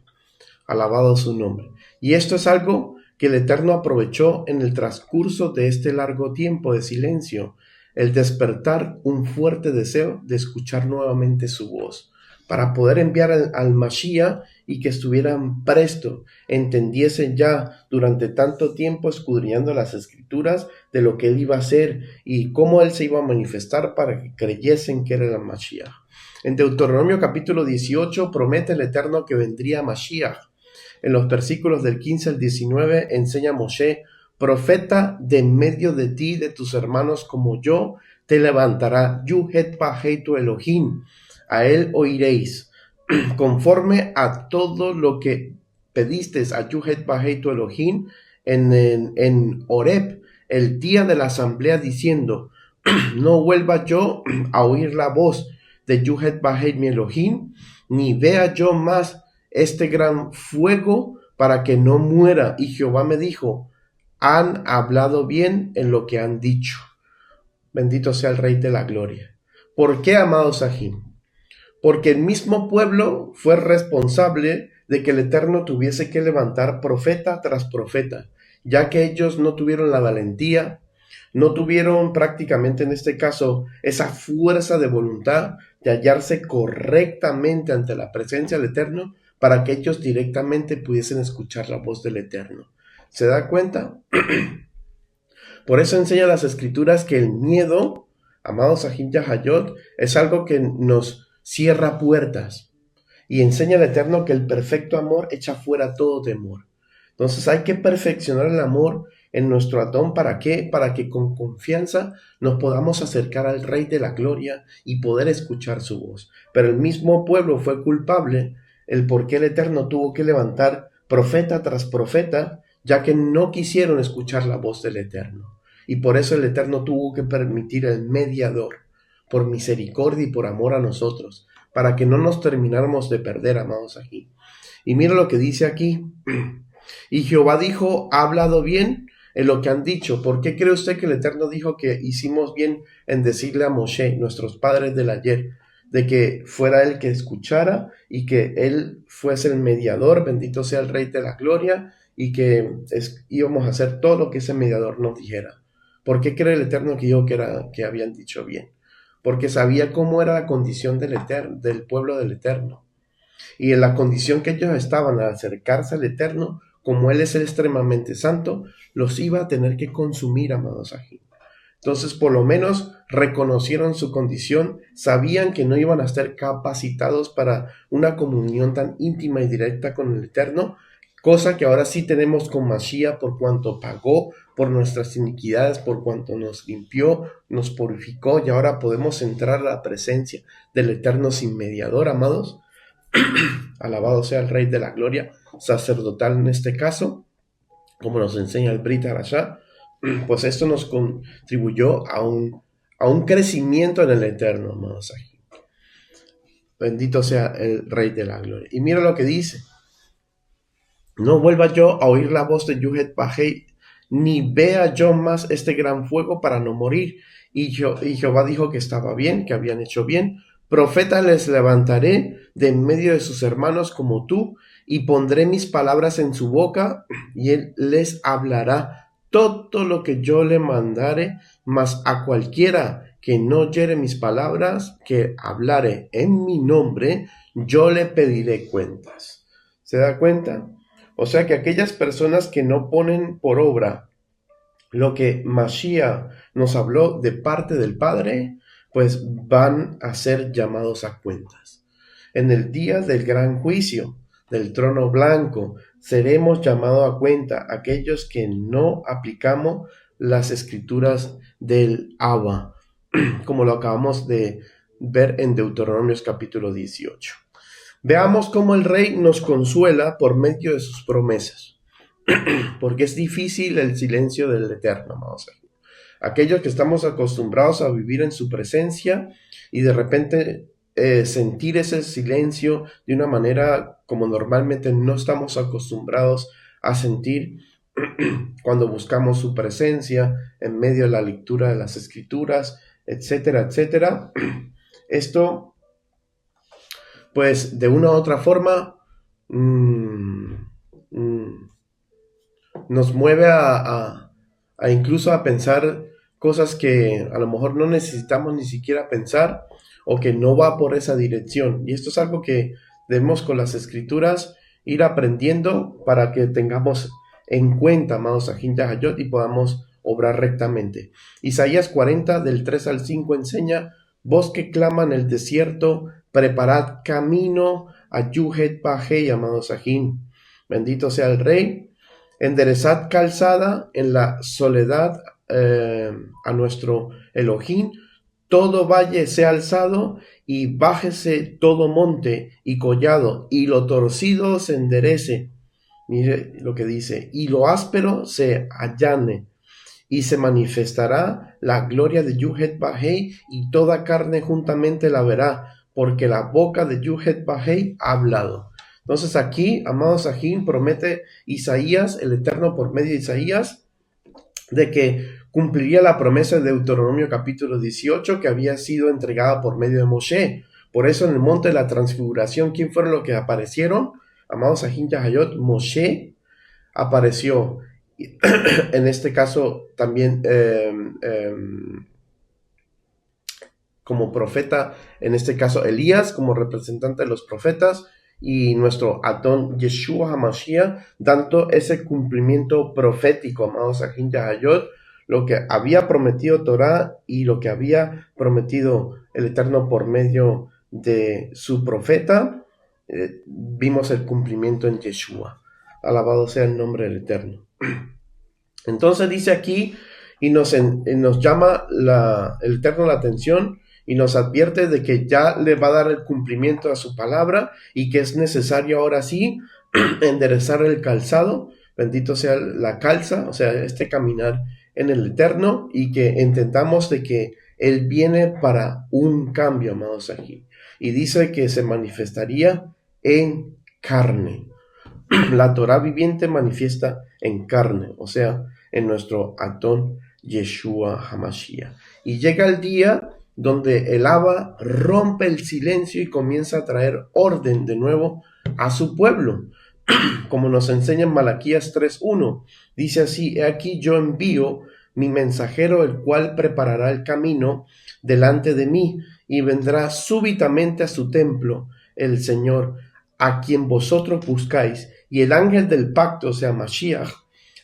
Alabado su nombre. Y esto es algo que el Eterno aprovechó en el transcurso de este largo tiempo de silencio, el despertar un fuerte deseo de escuchar nuevamente su voz, para poder enviar al Mashiach y que estuvieran presto, entendiesen ya durante tanto tiempo escudriñando las Escrituras de lo que él iba a hacer y cómo él se iba a manifestar para que creyesen que era el Mashiach. En Deuteronomio capítulo 18 promete el Eterno que vendría Mashiach. En los versículos del 15 al 19 enseña Moshe: profeta de en medio de ti, de tus hermanos como yo, te levantará Yuhet Pahei tu Elohim. A él oiréis, conforme a todo lo que pedisteis a Yuhet Pahei tu Elohim, en Horeb, el día de la asamblea, diciendo, no vuelva yo a oír la voz de Yuhet Bahei mi Elohim, ni vea yo más este gran fuego para que no muera. Y Jehová me dijo, han hablado bien en lo que han dicho. Bendito sea el Rey de la Gloria. ¿Por qué, amados Sahim? Porque el mismo pueblo fue responsable de que el Eterno tuviese que levantar profeta tras profeta, ya que ellos no tuvieron la valentía, no tuvieron prácticamente en este caso esa fuerza de voluntad de hallarse correctamente ante la presencia del Eterno para que ellos directamente pudiesen escuchar la voz del Eterno. ¿Se da cuenta? Por eso enseña las Escrituras que el miedo, amados Sahim Yahayot, es algo que nos cierra puertas. Y enseña al Eterno que el perfecto amor echa fuera todo temor. Entonces hay que perfeccionar el amor en nuestro Adón. ¿Para qué? Para que con confianza nos podamos acercar al Rey de la Gloria y poder escuchar su voz. Pero el mismo pueblo fue culpable el por qué el Eterno tuvo que levantar profeta tras profeta, ya que no quisieron escuchar la voz del Eterno. Y por eso el Eterno tuvo que permitir el mediador, por misericordia y por amor a nosotros, para que no nos termináramos de perder, amados aquí. Y mira lo que dice aquí. Y Jehová dijo, ha hablado bien en lo que han dicho. ¿Por qué cree usted que el Eterno dijo que hicimos bien en decirle a Moshe, nuestros padres del ayer, de que fuera él que escuchara y que él fuese el mediador, bendito sea el Rey de la Gloria, y que íbamos a hacer todo lo que ese mediador nos dijera? ¿Por qué cree el Eterno que dijo que habían dicho bien? Porque sabía cómo era la condición del pueblo del Eterno. Y en la condición que ellos estaban al acercarse al Eterno, como Él es el extremadamente santo, los iba a tener que consumir, amados aquí. Entonces, por lo menos reconocieron su condición, sabían que no iban a estar capacitados para una comunión tan íntima y directa con el Eterno, cosa que ahora sí tenemos con Mashiach por cuanto pagó por nuestras iniquidades, por cuanto nos limpió, nos purificó y ahora podemos entrar a la presencia del Eterno sin mediador, amados. Alabado sea el Rey de la Gloria, sacerdotal en este caso, como nos enseña el Brit Harashá. Pues esto nos contribuyó a un crecimiento en el Eterno, amados. Bendito sea el Rey de la Gloria. Y mira lo que dice. No vuelva yo a oír la voz de Yuhet Bahei, ni vea yo más este gran fuego para no morir. Y Jehová dijo que estaba bien, que habían hecho bien. Profeta les levantaré de en medio de sus hermanos como tú, y pondré mis palabras en su boca, y él les hablará todo lo que yo le mandare, mas a cualquiera que no oyere mis palabras, que hablare en mi nombre, yo le pediré cuentas. ¿Se da cuenta? O sea que aquellas personas que no ponen por obra lo que Mashiach nos habló de parte del Padre, pues van a ser llamados a cuentas. En el día del gran juicio, del trono blanco, seremos llamados a cuenta aquellos que no aplicamos las escrituras del Abba, como lo acabamos de ver en Deuteronomios capítulo 18. Veamos cómo el Rey nos consuela por medio de sus promesas, porque es difícil el silencio del Eterno, amados. Aquellos que estamos acostumbrados a vivir en su presencia y de repente sentir ese silencio de una manera como normalmente no estamos acostumbrados a sentir cuando buscamos su presencia en medio de la lectura de las Escrituras, etcétera, etcétera. Esto pues de una u otra forma nos mueve a incluso a pensar cosas que a lo mejor no necesitamos ni siquiera pensar o que no va por esa dirección. Y esto es algo que debemos con las Escrituras ir aprendiendo para que tengamos en cuenta, amados Sahim Yahayot, y podamos obrar rectamente. Isaías 40 del 3 al 5 enseña: voz que clama en el desierto, preparad camino a Yuhet Bahei, amados Sahim. Bendito sea el Rey. Enderezad calzada en la soledad a nuestro Elohim. Todo valle sea alzado y bájese todo monte y collado, y lo torcido se enderece. Mire lo que dice, y lo áspero se allane, y se manifestará la gloria de Yuhet-Bahei, y toda carne juntamente la verá, porque la boca de Yuhet-Bahei ha hablado. Entonces aquí, amados Sajín, promete Isaías, el Eterno por medio de Isaías, de que cumpliría la promesa de Deuteronomio capítulo 18 que había sido entregada por medio de Moshe. Por eso en el monte de la transfiguración, ¿quién fueron los que aparecieron? Amados Sajín Yahayot, Moshe apareció. En este caso también como profeta, en este caso Elías como representante de los profetas, y nuestro Adón Yeshua HaMashiach dando ese cumplimiento profético, amados Sajín Yahayot, lo que había prometido Torah y lo que había prometido el Eterno por medio de su profeta, vimos el cumplimiento en Yeshua. Alabado sea el nombre del Eterno. Entonces dice aquí, y nos llama el Eterno la atención, y nos advierte de que ya le va a dar el cumplimiento a su palabra, y que es necesario ahora sí enderezar el calzado, bendito sea la calza, o sea, este caminar en el Eterno, y que entendamos de que Él viene para un cambio, amados aquí. Y dice que se manifestaría en carne. La Torah viviente manifiesta en carne, o sea, en nuestro Adón Yeshua HaMashiach. Y llega el día donde el Abba rompe el silencio y comienza a traer orden de nuevo a su pueblo. Como nos enseña en Malaquías 3:1, dice así: he aquí yo envío mi mensajero, el cual preparará el camino delante de mí, y vendrá súbitamente a su templo el Señor, a quien vosotros buscáis, y el ángel del pacto, o sea, Mashiach,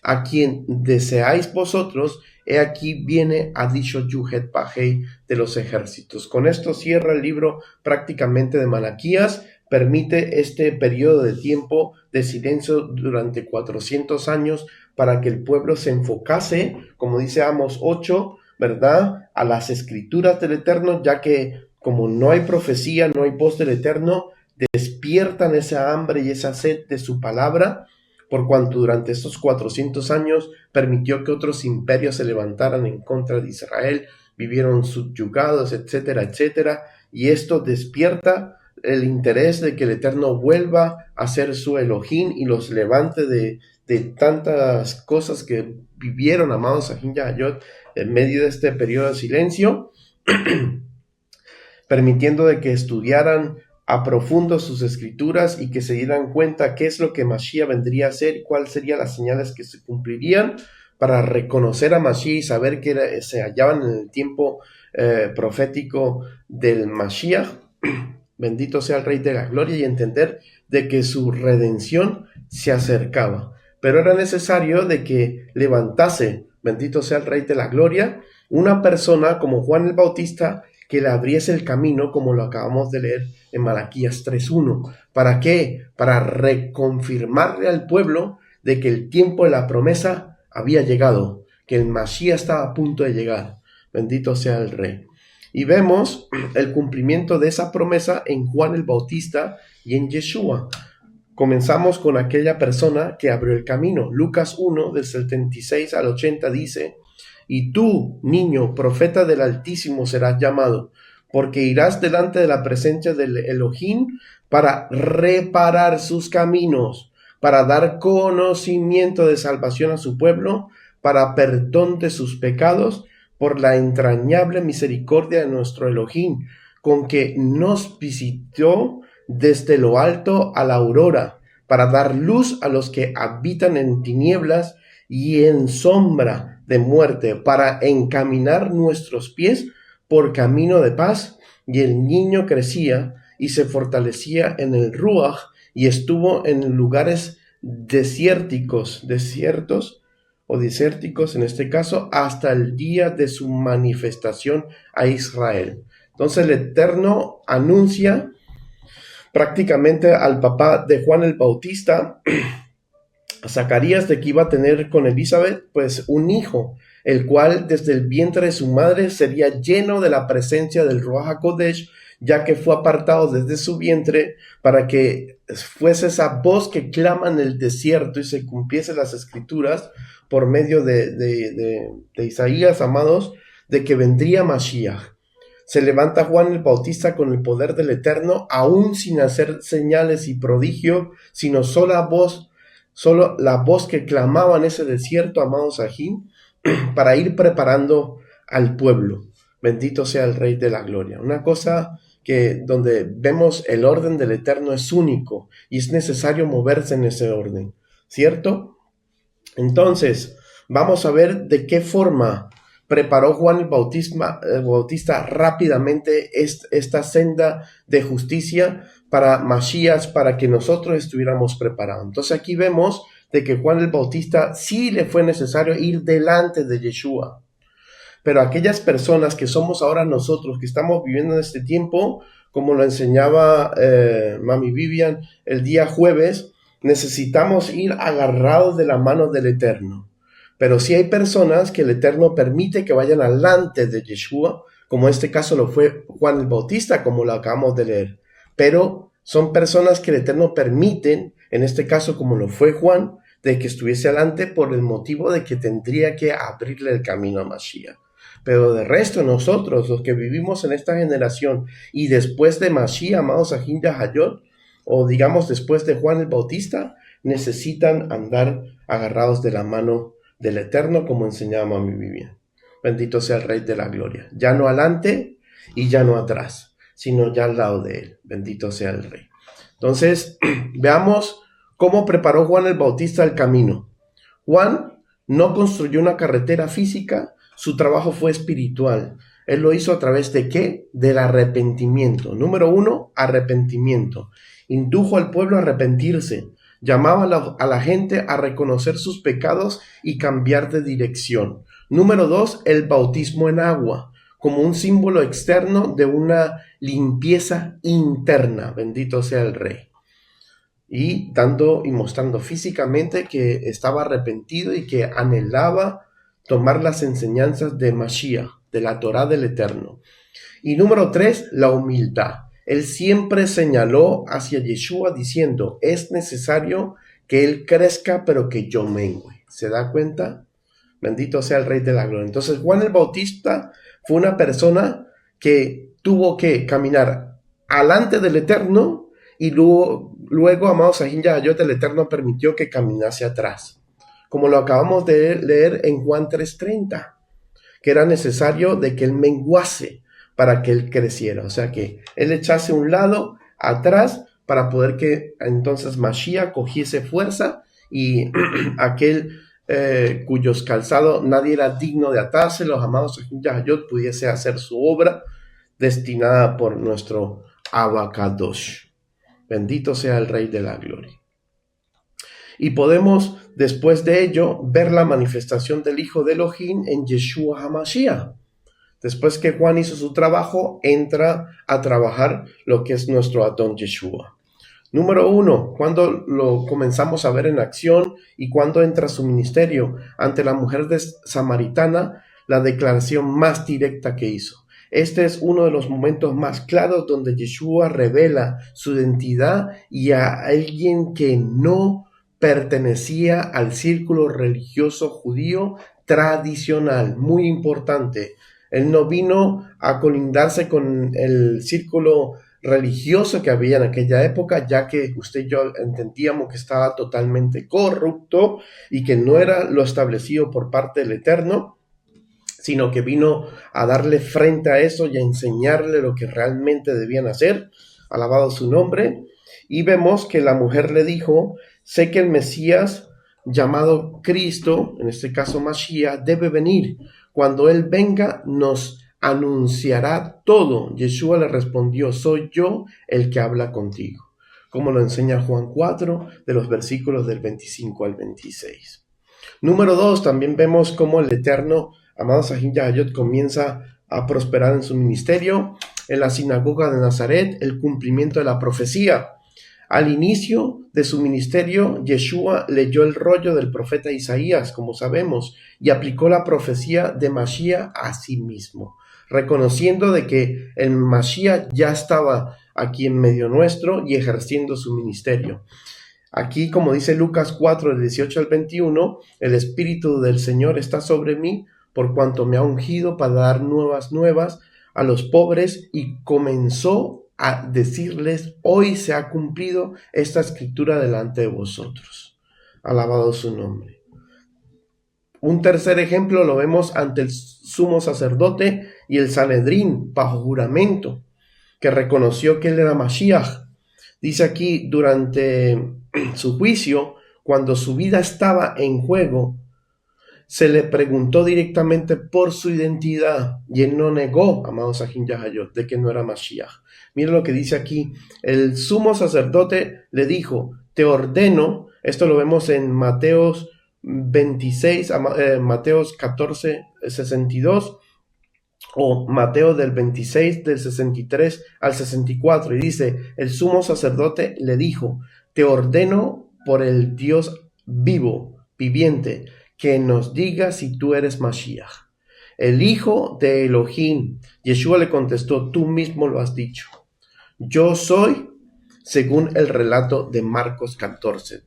a quien deseáis vosotros, he aquí viene, ha dicho Yuhet-Bahei de los ejércitos. Con esto cierra el libro prácticamente de Malaquías, permite este periodo de tiempo de silencio durante 400 años para que el pueblo se enfocase, como dice Amos 8, ¿verdad?, a las escrituras del Eterno, ya que como no hay profecía, no hay voz del Eterno, despiertan esa hambre y esa sed de su palabra, por cuanto durante estos 400 años permitió que otros imperios se levantaran en contra de Israel, vivieron subyugados, etcétera, etcétera, y esto despierta el interés de que el Eterno vuelva a ser su Elohim y los levante de tantas cosas que vivieron, amados Sajín Yahayot, en medio de este periodo de silencio, permitiendo de que estudiaran a profundo sus escrituras y que se dieran cuenta qué es lo que Mashiach vendría a hacer y cuáles serían las señales que se cumplirían para reconocer a Mashiach y saber que se hallaban en el tiempo profético del Mashiach. Bendito sea el Rey de la Gloria, y entender de que su redención se acercaba. Pero era necesario de que levantase, bendito sea el Rey de la Gloria, una persona como Juan el Bautista, que le abriese el camino, como lo acabamos de leer en Malaquías 3:1. ¿Para qué? Para reconfirmarle al pueblo de que el tiempo de la promesa había llegado, que el Mashiach estaba a punto de llegar. Bendito sea el Rey. Y vemos el cumplimiento de esa promesa en Juan el Bautista y en Yeshua. Comenzamos con aquella persona que abrió el camino. Lucas 1, del 76 al 80 dice: y tú, niño, profeta del Altísimo serás llamado, porque irás delante de la presencia del Elohim para reparar sus caminos, para dar conocimiento de salvación a su pueblo, para perdón de sus pecados, por la entrañable misericordia de nuestro Elohim, con que nos visitó desde lo alto a la aurora, para dar luz a los que habitan en tinieblas y en sombra de muerte, para encaminar nuestros pies por camino de paz. Y el niño crecía y se fortalecía en el Ruach, y estuvo en lugares desiertos en este caso, hasta el día de su manifestación a Israel. Entonces el Eterno anuncia prácticamente al papá de Juan el Bautista, a Zacarías, de que iba a tener con Elizabeth pues un hijo, el cual desde el vientre de su madre sería lleno de la presencia del Ruach HaKodesh, ya que fue apartado desde su vientre para que fuese esa voz que clama en el desierto y se cumpliese las escrituras por medio de Isaías, amados, de que vendría Mashiach. Se levanta Juan el Bautista con el poder del Eterno, aún sin hacer señales y prodigios, sino solo la voz que clamaba en ese desierto, amados ajín, para ir preparando al pueblo. Bendito sea el Rey de la Gloria. Una cosa que donde vemos el orden del Eterno es único y es necesario moverse en ese orden, ¿cierto? Entonces, vamos a ver de qué forma preparó Juan el Bautista rápidamente esta senda de justicia para Mashiach, para que nosotros estuviéramos preparados. Entonces aquí vemos de que Juan el Bautista sí le fue necesario ir delante de Yeshua. Pero aquellas personas que somos ahora nosotros, que estamos viviendo en este tiempo, como lo enseñaba Mami Vivian el día jueves, necesitamos ir agarrados de la mano del Eterno. Pero sí hay personas que el Eterno permite que vayan delante de Yeshua, como este caso lo fue Juan el Bautista, como lo acabamos de leer. Pero son personas que el Eterno permiten, en este caso como lo fue Juan, de que estuviese adelante por el motivo de que tendría que abrirle el camino a Mashiach. Pero de resto nosotros, los que vivimos en esta generación y después de Mashiach, amados Ajín Yahayot, o digamos después de Juan el Bautista, necesitan andar agarrados de la mano del Eterno, como enseñaba Mami Vivian. Bendito sea el Rey de la Gloria. Ya no adelante y ya no atrás, sino ya al lado de él. Bendito sea el Rey. Entonces, veamos cómo preparó Juan el Bautista el camino. Juan no construyó una carretera física, su trabajo fue espiritual. Él lo hizo a través de ¿qué? Del arrepentimiento. Número 1, arrepentimiento. Indujo al pueblo a arrepentirse. Llamaba a la gente a reconocer sus pecados y cambiar de dirección. Número 2, el bautismo en agua, como un símbolo externo de una limpieza interna. Bendito sea el Rey. Y dando y mostrando físicamente que estaba arrepentido y que anhelaba tomar las enseñanzas de Mashiach, de la Torá del Eterno. Y número 3, la humildad. Él siempre señaló hacia Yeshua diciendo, es necesario que él crezca, pero que yo mengue. ¿Se da cuenta? Bendito sea el Rey de la Gloria. Entonces Juan el Bautista fue una persona que tuvo que caminar alante del Eterno y luego amados Ajín Yahayot, el Eterno permitió que caminase atrás. Como lo acabamos de leer en Juan 3:30, que era necesario de que él menguase para que él creciera. O sea, que él echase un lado atrás para poder que entonces Mashiach cogiese fuerza y aquel cuyos calzados nadie era digno de atarse, los amados Yahayot, pudiese hacer su obra destinada por nuestro Abacadosh. Bendito sea el Rey de la Gloria. Y podemos, después de ello, ver la manifestación del Hijo de Elohim en Yeshua HaMashiach. Después que Juan hizo su trabajo, entra a trabajar lo que es nuestro Adón Yeshua. Número 1, cuando lo comenzamos a ver en acción y cuando entra su ministerio ante la mujer samaritana, la declaración más directa que hizo. Este es uno de los momentos más claros donde Yeshua revela su identidad y a alguien que no pertenecía al círculo religioso judío tradicional, muy importante. Él no vino a colindarse con el círculo religioso que había en aquella época, ya que usted y yo entendíamos que estaba totalmente corrupto y que no era lo establecido por parte del Eterno, sino que vino a darle frente a eso y a enseñarle lo que realmente debían hacer. Alabado su nombre. Y vemos que la mujer le dijo, sé que el Mesías llamado Cristo, en este caso Mashiach, debe venir. Cuando él venga, nos anunciará todo. Yeshua le respondió, soy yo el que habla contigo. Como lo enseña Juan 4, de los versículos del 25 al 26. Número 2, también vemos cómo el Eterno, amados Ajín Yahayot, comienza a prosperar en su ministerio. En la sinagoga de Nazaret, el cumplimiento de la profecía. Al inicio de su ministerio, Yeshua leyó el rollo del profeta Isaías, como sabemos, y aplicó la profecía de Mashiach a sí mismo. reconociendo de que el Mashiach ya estaba aquí en medio nuestro y ejerciendo su ministerio. Aquí, como dice Lucas 4, del 18 al 21, el Espíritu del Señor está sobre mí, por cuanto me ha ungido para dar nuevas a los pobres, y comenzó a decirles: hoy se ha cumplido esta escritura delante de vosotros. Alabado su nombre. Un tercer ejemplo lo vemos ante el sumo sacerdote y el Sanedrín bajo juramento, que reconoció que él era Mashiach. Dice aquí, durante su juicio, cuando su vida estaba en juego, se le preguntó directamente por su identidad y él no negó, amados Ahin Yahayot, de que no era Mashiach. Mira lo que dice aquí: el sumo sacerdote le dijo: te ordeno. Esto lo vemos en Mateos 26, Mateos 14, 62, o Mateo del 26, del 63 al 64, y dice: el sumo sacerdote le dijo: te ordeno por el Dios viviente, que nos diga si tú eres Mashiach, el hijo de Elohim. Yeshua le contestó: tú mismo lo has dicho, yo soy, según el relato de Marcos 14,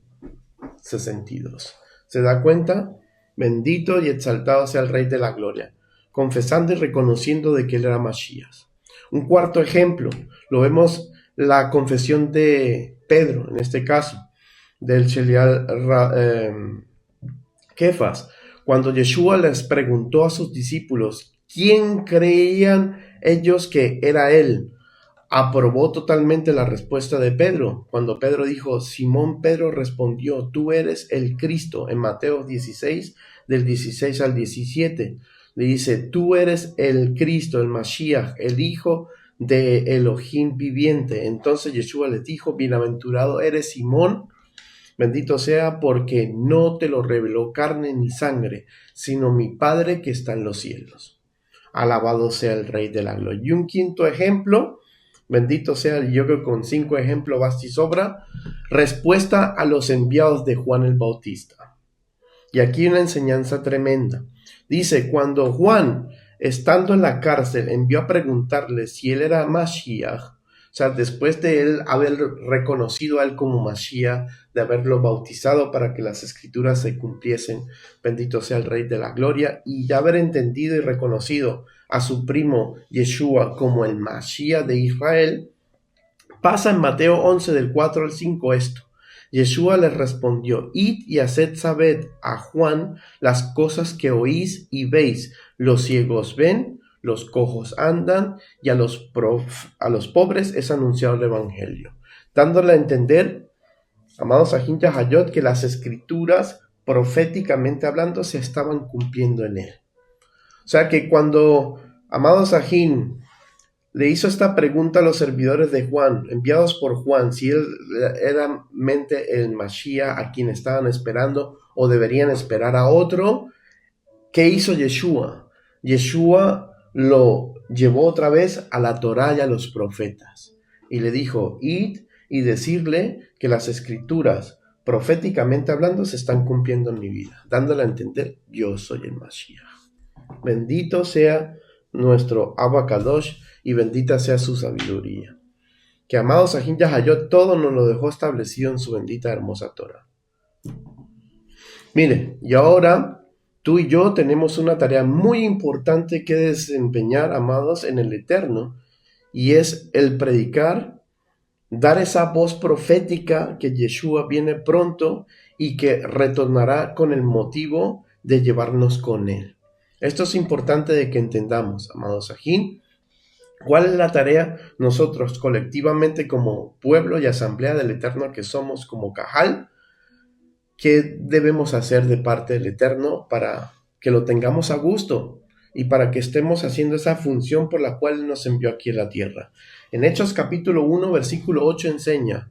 62. ¿Se da cuenta? Bendito y exaltado sea el Rey de la Gloria, confesando y reconociendo de que él era Mashiach. Un cuarto ejemplo, lo vemos la confesión de Pedro, en este caso, del Shelial Kefas, cuando Yeshua les preguntó a sus discípulos quién creían ellos que era él. Aprobó totalmente la respuesta de Pedro, cuando Pedro dijo: Simón Pedro respondió: tú eres el Cristo, en Mateo 16, del 16 al 17. Le dice: tú eres el Cristo, el Mashiach, el Hijo de Elohim viviente. Entonces Yeshua les dijo: bienaventurado eres Simón, bendito sea, porque no te lo reveló carne ni sangre, sino mi Padre que está en los cielos. Alabado sea el Rey de la Gloria. Y un quinto ejemplo, bendito sea, yo creo que con 5 ejemplos basta y sobra, respuesta a los enviados de Juan el Bautista. Y aquí una enseñanza tremenda. Dice: cuando Juan, estando en la cárcel, envió a preguntarle si él era Mashiach, o sea, después de él haber reconocido a él como Mashiach, de haberlo bautizado para que las escrituras se cumpliesen, bendito sea el Rey de la Gloria, y ya haber entendido y reconocido a su primo Yeshua como el Mashiach de Israel, pasa en Mateo 11, del 4 al 5 esto: Yeshua les respondió: id y haced saber a Juan las cosas que oís y veis. Los ciegos ven, los cojos andan, y a los pobres es anunciado el evangelio. Dándole a entender, amados Ahin Yahayot, que las escrituras, proféticamente hablando, se estaban cumpliendo en él. O sea que cuando, amados Ahin, le hizo esta pregunta a los servidores de Juan, enviados por Juan, si él era realmente el Mashiach a quien estaban esperando o deberían esperar a otro, ¿qué hizo Yeshua? Yeshua lo llevó otra vez a la Torá y a los profetas, y le dijo: id y decirle que las escrituras, proféticamente hablando, se están cumpliendo en mi vida, dándole a entender: yo soy el Mashiach. Bendito sea nuestro Abba Kadosh y bendita sea su sabiduría. Que, amados Ahin Yahayot, todo nos lo dejó establecido en su bendita hermosa Torah. Mire, y ahora tú y yo tenemos una tarea muy importante que desempeñar, amados, en el Eterno, y es el predicar, dar esa voz profética que Yeshua viene pronto y que retornará con el motivo de llevarnos con él. Esto es importante de que entendamos, amados Ahin. ¿Cuál es la tarea nosotros colectivamente como pueblo y asamblea del Eterno que somos, como Cajal? ¿Qué debemos hacer de parte del Eterno para que lo tengamos a gusto y para que estemos haciendo esa función por la cual nos envió aquí a la tierra? En Hechos capítulo 1, versículo 8 enseña: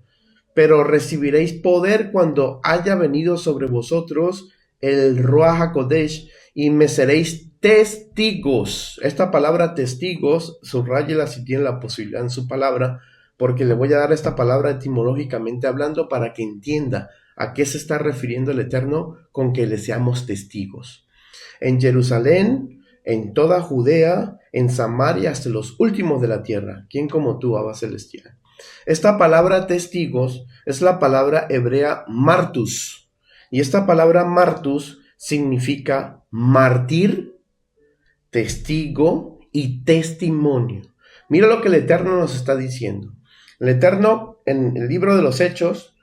pero recibiréis poder cuando haya venido sobre vosotros el Ruach HaKodesh, y me seréis testigos. Esta palabra testigos, subráyela si tiene la posibilidad en su palabra, porque le voy a dar esta palabra etimológicamente hablando para que entienda a qué se está refiriendo el Eterno con que le seamos testigos. En Jerusalén, en toda Judea, en Samaria, hasta los últimos de la tierra. ¿Quién como tú, Abba Celestial? Esta palabra testigos es la palabra hebrea martus. Y esta palabra martus significa mártir, testigo y testimonio. Mira lo que el Eterno nos está diciendo. El Eterno, en el libro de los Hechos,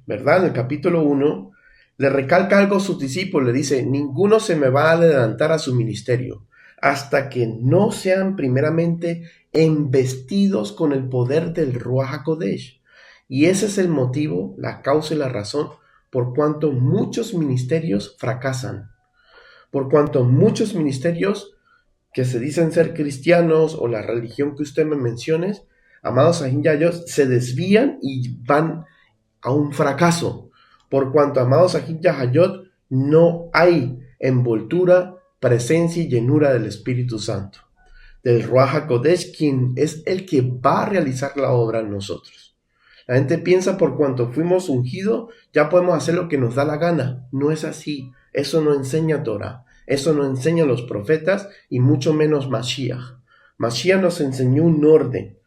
¿verdad? En el capítulo 1, le recalca algo a sus discípulos. Le dice, ninguno se me va a adelantar a su ministerio hasta que no sean primeramente embestidos con el poder del Ruach HaKodesh. Y ese es el motivo, la causa y la razón por cuanto muchos ministerios fracasan. Por cuanto muchos ministerios que se dicen ser cristianos o la religión que usted me mencione, amados Ahin Yayot, se desvían y van a un fracaso. Por cuanto, amados Ahin Yayot, no hay envoltura, presencia y llenura del Espíritu Santo, del Ruach HaKodesh, quien es el que va a realizar la obra en nosotros. La gente piensa por cuanto fuimos ungidos, ya podemos hacer lo que nos da la gana. No es así. Eso no enseña Torah. Eso no enseña los profetas y mucho menos Mashiach. Mashiach nos enseñó un orden.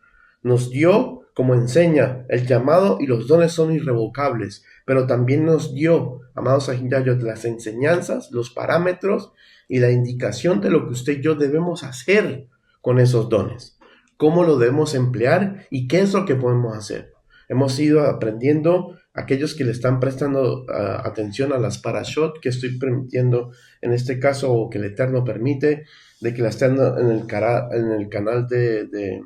Nos dio, como enseña, el llamado y los dones son irrevocables. Pero también nos dio, amados Ahin Yayot, las enseñanzas, los parámetros y la indicación de lo que usted y yo debemos hacer con esos dones. Cómo lo debemos emplear y qué es lo que podemos hacer. Hemos ido aprendiendo, aquellos que le están prestando atención a las parashot que estoy permitiendo en este caso, o que el Eterno permite, de que la estén en el canal de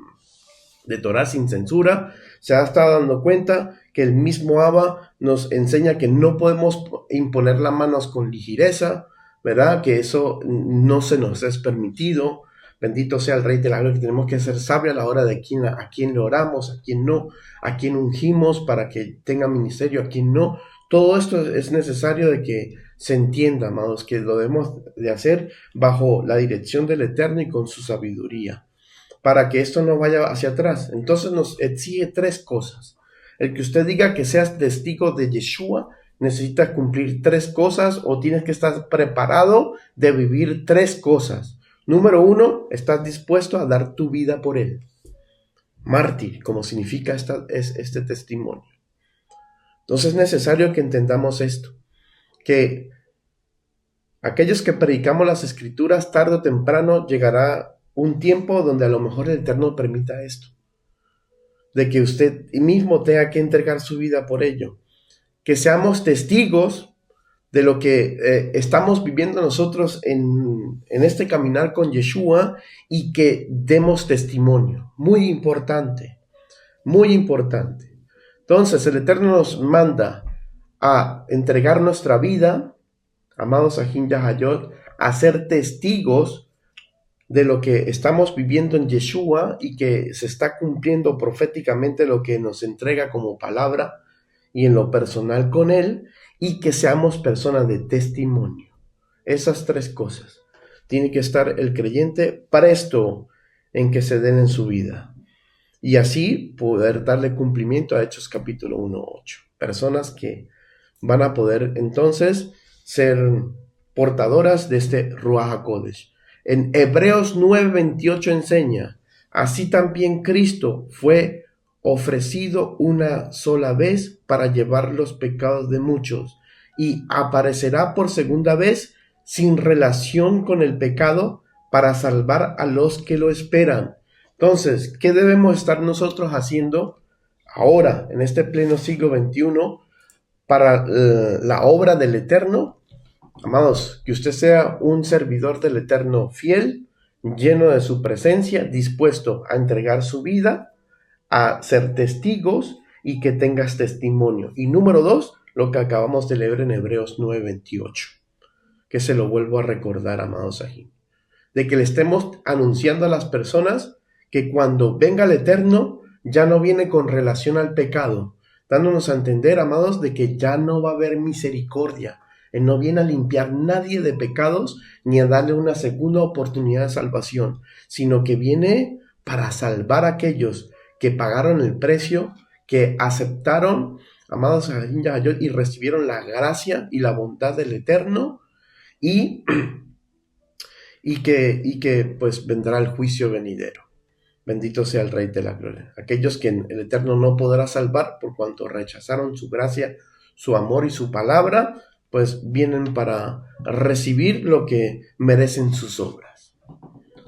Torah sin censura, se ha estado dando cuenta que el mismo Abba nos enseña que no podemos imponer las manos con ligereza, ¿verdad? Que eso no se nos es permitido. Bendito sea el Rey de la Gloria, que tenemos que ser sabios a la hora de a quién le oramos, a quién no, a quién ungimos para que tenga ministerio, a quién no. Todo esto es necesario de que se entienda, amados, que lo debemos de hacer bajo la dirección del Eterno y con su sabiduría, para que esto no vaya hacia atrás. Entonces nos exige tres cosas. El que usted diga que seas testigo de Yeshua, necesita cumplir tres cosas, o tienes que estar preparado de vivir tres cosas. Número 1, estás dispuesto a dar tu vida por él. Mártir, como significa este testimonio. Entonces es necesario que entendamos esto, que aquellos que predicamos las escrituras, tarde o temprano llegará un tiempo donde a lo mejor el Eterno permita esto, de que usted mismo tenga que entregar su vida por ello, que seamos testigos de lo que estamos viviendo nosotros en este caminar con Yeshua, y que demos testimonio. Muy importante, muy importante. Entonces el Eterno nos manda a entregar nuestra vida, amados Ahin Yayot, a ser testigos de lo que estamos viviendo en Yeshua y que se está cumpliendo proféticamente lo que nos entrega como palabra y en lo personal con él, y que seamos personas de testimonio. Esas tres cosas. Tiene que estar el creyente presto en que se den en su vida. Y así poder darle cumplimiento a Hechos capítulo 1:8. Personas que van a poder entonces ser portadoras de este Ruach HaKodesh. En Hebreos 9:28 enseña, así también Cristo fue ofrecido una sola vez para llevar los pecados de muchos, y aparecerá por segunda vez sin relación con el pecado para salvar a los que lo esperan. Entonces, ¿qué debemos estar nosotros haciendo ahora, en este pleno siglo XXI, para la obra del Eterno? Amados, que usted sea un servidor del Eterno fiel, lleno de su presencia, dispuesto a entregar su vida, a ser testigos, y que tengas testimonio. Y número 2, lo que acabamos de leer en Hebreos 9:28, que se lo vuelvo a recordar, amados Ahin, de que le estemos anunciando a las personas que cuando venga el Eterno ya no viene con relación al pecado, dándonos a entender, amados, de que ya no va a haber misericordia. Él no viene a limpiar nadie de pecados ni a darle una segunda oportunidad de salvación, sino que viene para salvar a aquellos que pagaron el precio, que aceptaron, amados Ahin Yayot, y recibieron la gracia y la bondad del Eterno, y y que pues vendrá el juicio venidero. Bendito sea el Rey de la Gloria. Aquellos que el Eterno no podrá salvar por cuanto rechazaron su gracia, su amor y su palabra, pues vienen para recibir lo que merecen sus obras.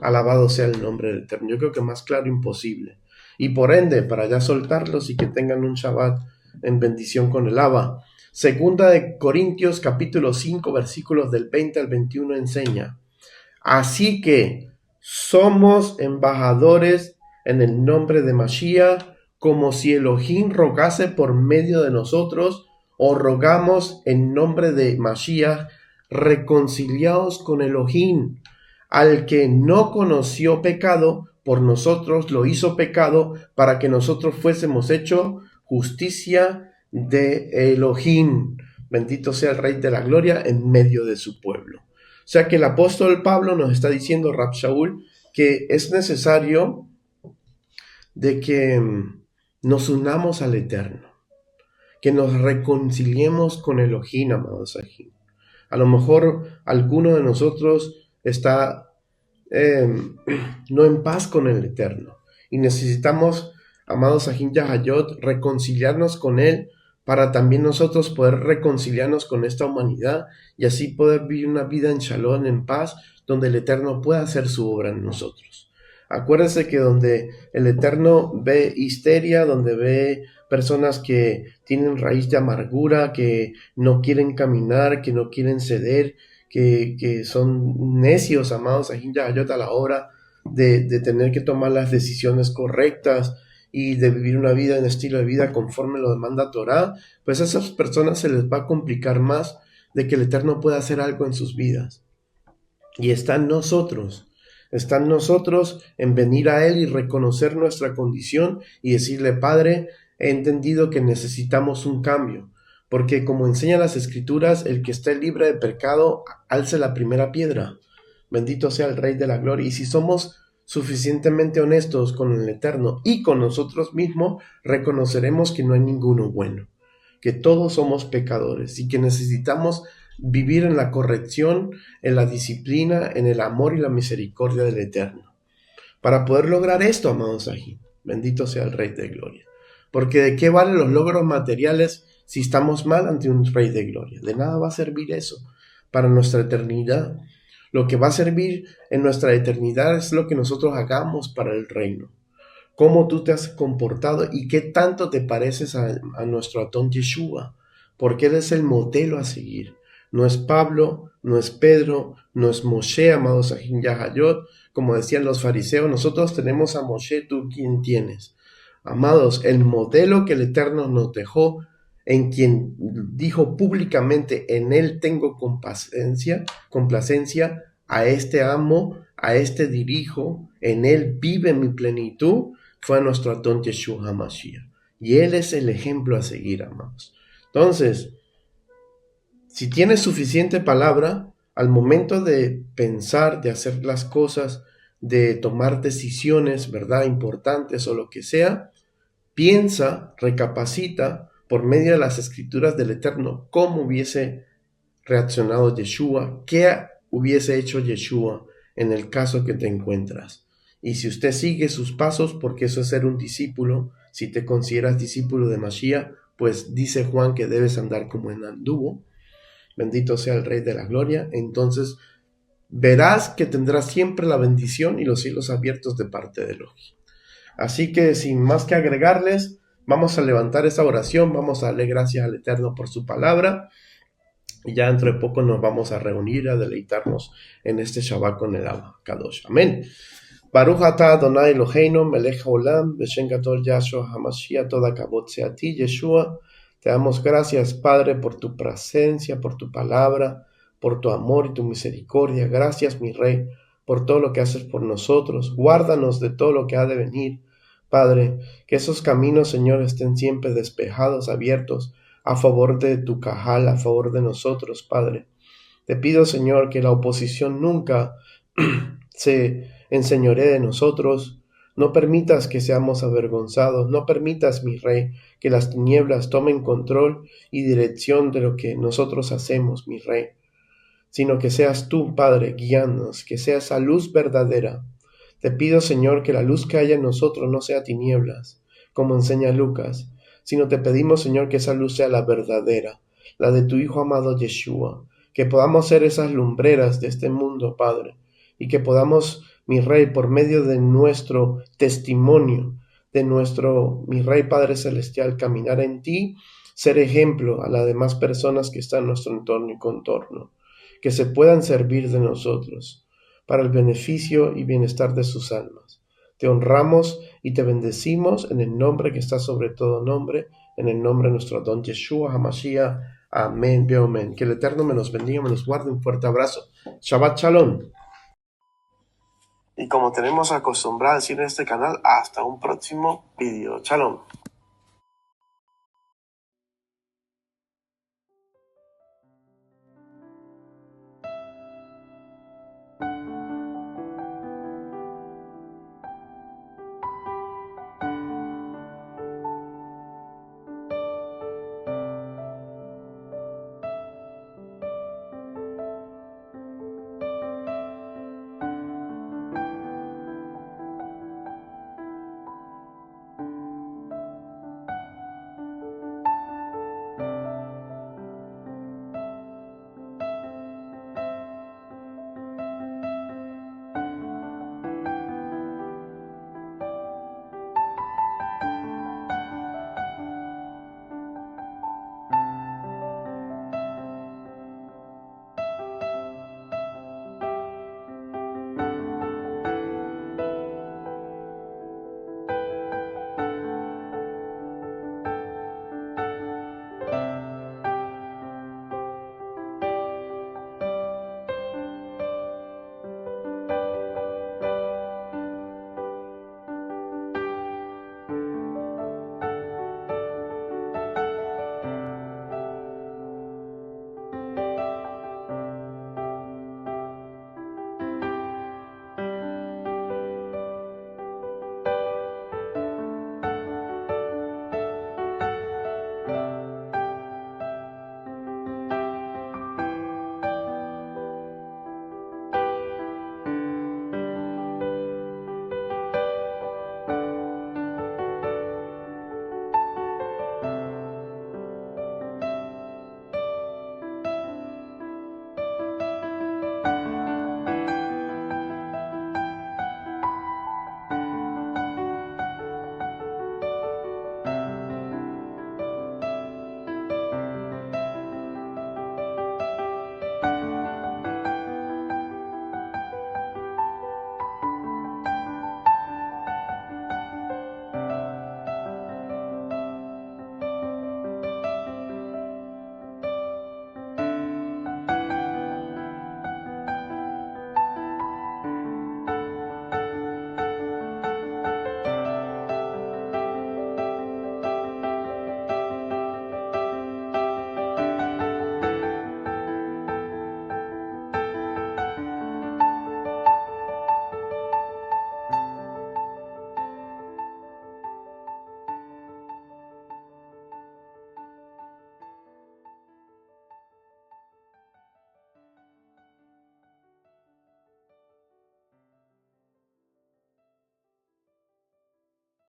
Alabado sea el nombre del Eterno. Yo creo que más claro imposible. Y por ende, para ya soltarlos y que tengan un Shabbat en bendición con el Abba. Segunda de Corintios capítulo 5 versículos del 20 al 21 enseña: así que somos embajadores en el nombre de Mashiach, como si Elohim rogase por medio de nosotros, o rogamos en nombre de Mashiach, reconciliados con Elohim. Al que no conoció pecado, por nosotros lo hizo pecado, para que nosotros fuésemos hecho justicia de Elohim. Bendito sea el Rey de la Gloria en medio de su pueblo. O sea que el apóstol Pablo nos está diciendo, Rab Shaul, que es necesario de que nos unamos al Eterno, que nos reconciliemos con Elohim, amados Sahim. A lo mejor alguno de nosotros está no en paz con el Eterno y necesitamos, amados Sahim Yahayot, reconciliarnos con Él para también nosotros poder reconciliarnos con esta humanidad y así poder vivir una vida en shalom, en paz, donde el Eterno pueda hacer su obra en nosotros. Acuérdense que donde el Eterno ve histeria, donde ve personas que tienen raíz de amargura, que no quieren caminar, que no quieren ceder, que son necios, amados a la hora de tener que tomar las decisiones correctas y de vivir una vida en estilo de vida conforme lo demanda Torah, pues a esas personas se les va a complicar más de que el Eterno pueda hacer algo en sus vidas. Y está en nosotros en venir a Él y reconocer nuestra condición y decirle: Padre, he entendido que necesitamos un cambio, porque como enseñan las Escrituras, el que esté libre de pecado, alce la primera piedra. Bendito sea el Rey de la Gloria. Y si somos suficientemente honestos con el Eterno y con nosotros mismos, reconoceremos que no hay ninguno bueno, que todos somos pecadores y que necesitamos vivir en la corrección, en la disciplina, en el amor y la misericordia del Eterno. Para poder lograr esto, amados Sahim, bendito sea el Rey de Gloria. Porque ¿de qué valen los logros materiales si estamos mal ante un Rey de Gloria? De nada va a servir eso para nuestra eternidad. Lo que va a servir en nuestra eternidad es lo que nosotros hagamos para el reino. Cómo tú te has comportado y qué tanto te pareces a nuestro Adón Yeshua, porque Él es el modelo a seguir. No es Pablo, no es Pedro, no es Moshe, amados Sahim Yahayot, como decían los fariseos. Nosotros tenemos a Moshe, ¿tú quién tienes? Amados, el modelo que el Eterno nos dejó, en quien dijo públicamente: en Él tengo complacencia, a este amo, a este dirijo, en Él vive mi plenitud, fue nuestro Adón Yeshua HaMashiach. Y Él es el ejemplo a seguir, amados. Entonces, si tienes suficiente palabra, al momento de pensar, de hacer las cosas, de tomar decisiones, ¿verdad?, importantes o lo que sea, piensa, recapacita por medio de las Escrituras del Eterno cómo hubiese reaccionado Yeshua, qué hubiese hecho Yeshua en el caso que te encuentras. Y si usted sigue sus pasos, porque eso es ser un discípulo, si te consideras discípulo de Mashiach, pues dice Juan que debes andar como en anduvo. Bendito sea el Rey de la Gloria. Entonces verás que tendrás siempre la bendición y los cielos abiertos de parte de Elohim. Así que sin más que agregarles, vamos a levantar esa oración, vamos a darle gracias al Eterno por su palabra, y ya dentro de poco nos vamos a reunir a deleitarnos en este Shabbat con el Abba Kadosh. Amén. Baruch atah Adonai Eloheinu melech haolam b'shem gadol Yahshua HaMashiach toda kavod sea a ti, Yeshua. Te damos gracias, Padre, por tu presencia, por tu palabra, por tu amor y tu misericordia. Gracias, mi Rey, por todo lo que haces por nosotros. Guárdanos de todo lo que ha de venir, Padre, que esos caminos, Señor, estén siempre despejados, abiertos, a favor de tu cajal, a favor de nosotros, Padre. Te pido, Señor, que la oposición nunca se enseñoree de nosotros. No permitas que seamos avergonzados, no permitas, mi Rey, que las tinieblas tomen control y dirección de lo que nosotros hacemos, mi Rey. sino que seas tú, Padre, guiándonos, que sea esa luz verdadera. Te pido, Señor, que la luz que haya en nosotros no sea tinieblas, como enseña Lucas, sino te pedimos, Señor, que esa luz sea la verdadera, la de tu Hijo amado Yeshua, que podamos ser esas lumbreras de este mundo, Padre, y que podamos, mi Rey, por medio de nuestro testimonio, de nuestro, mi Rey Padre Celestial, caminar en ti, ser ejemplo a las demás personas que están en nuestro entorno y contorno, que se puedan servir de nosotros para el beneficio y bienestar de sus almas. Te honramos y te bendecimos en el nombre que está sobre todo nombre, en el nombre de nuestro don Yeshua HaMashiach. Amén, amén. Que el Eterno me los bendiga, me los guarde. Un fuerte abrazo. Shabbat Shalom. Y como tenemos acostumbrado a decir en este canal, hasta un próximo video. Shalom.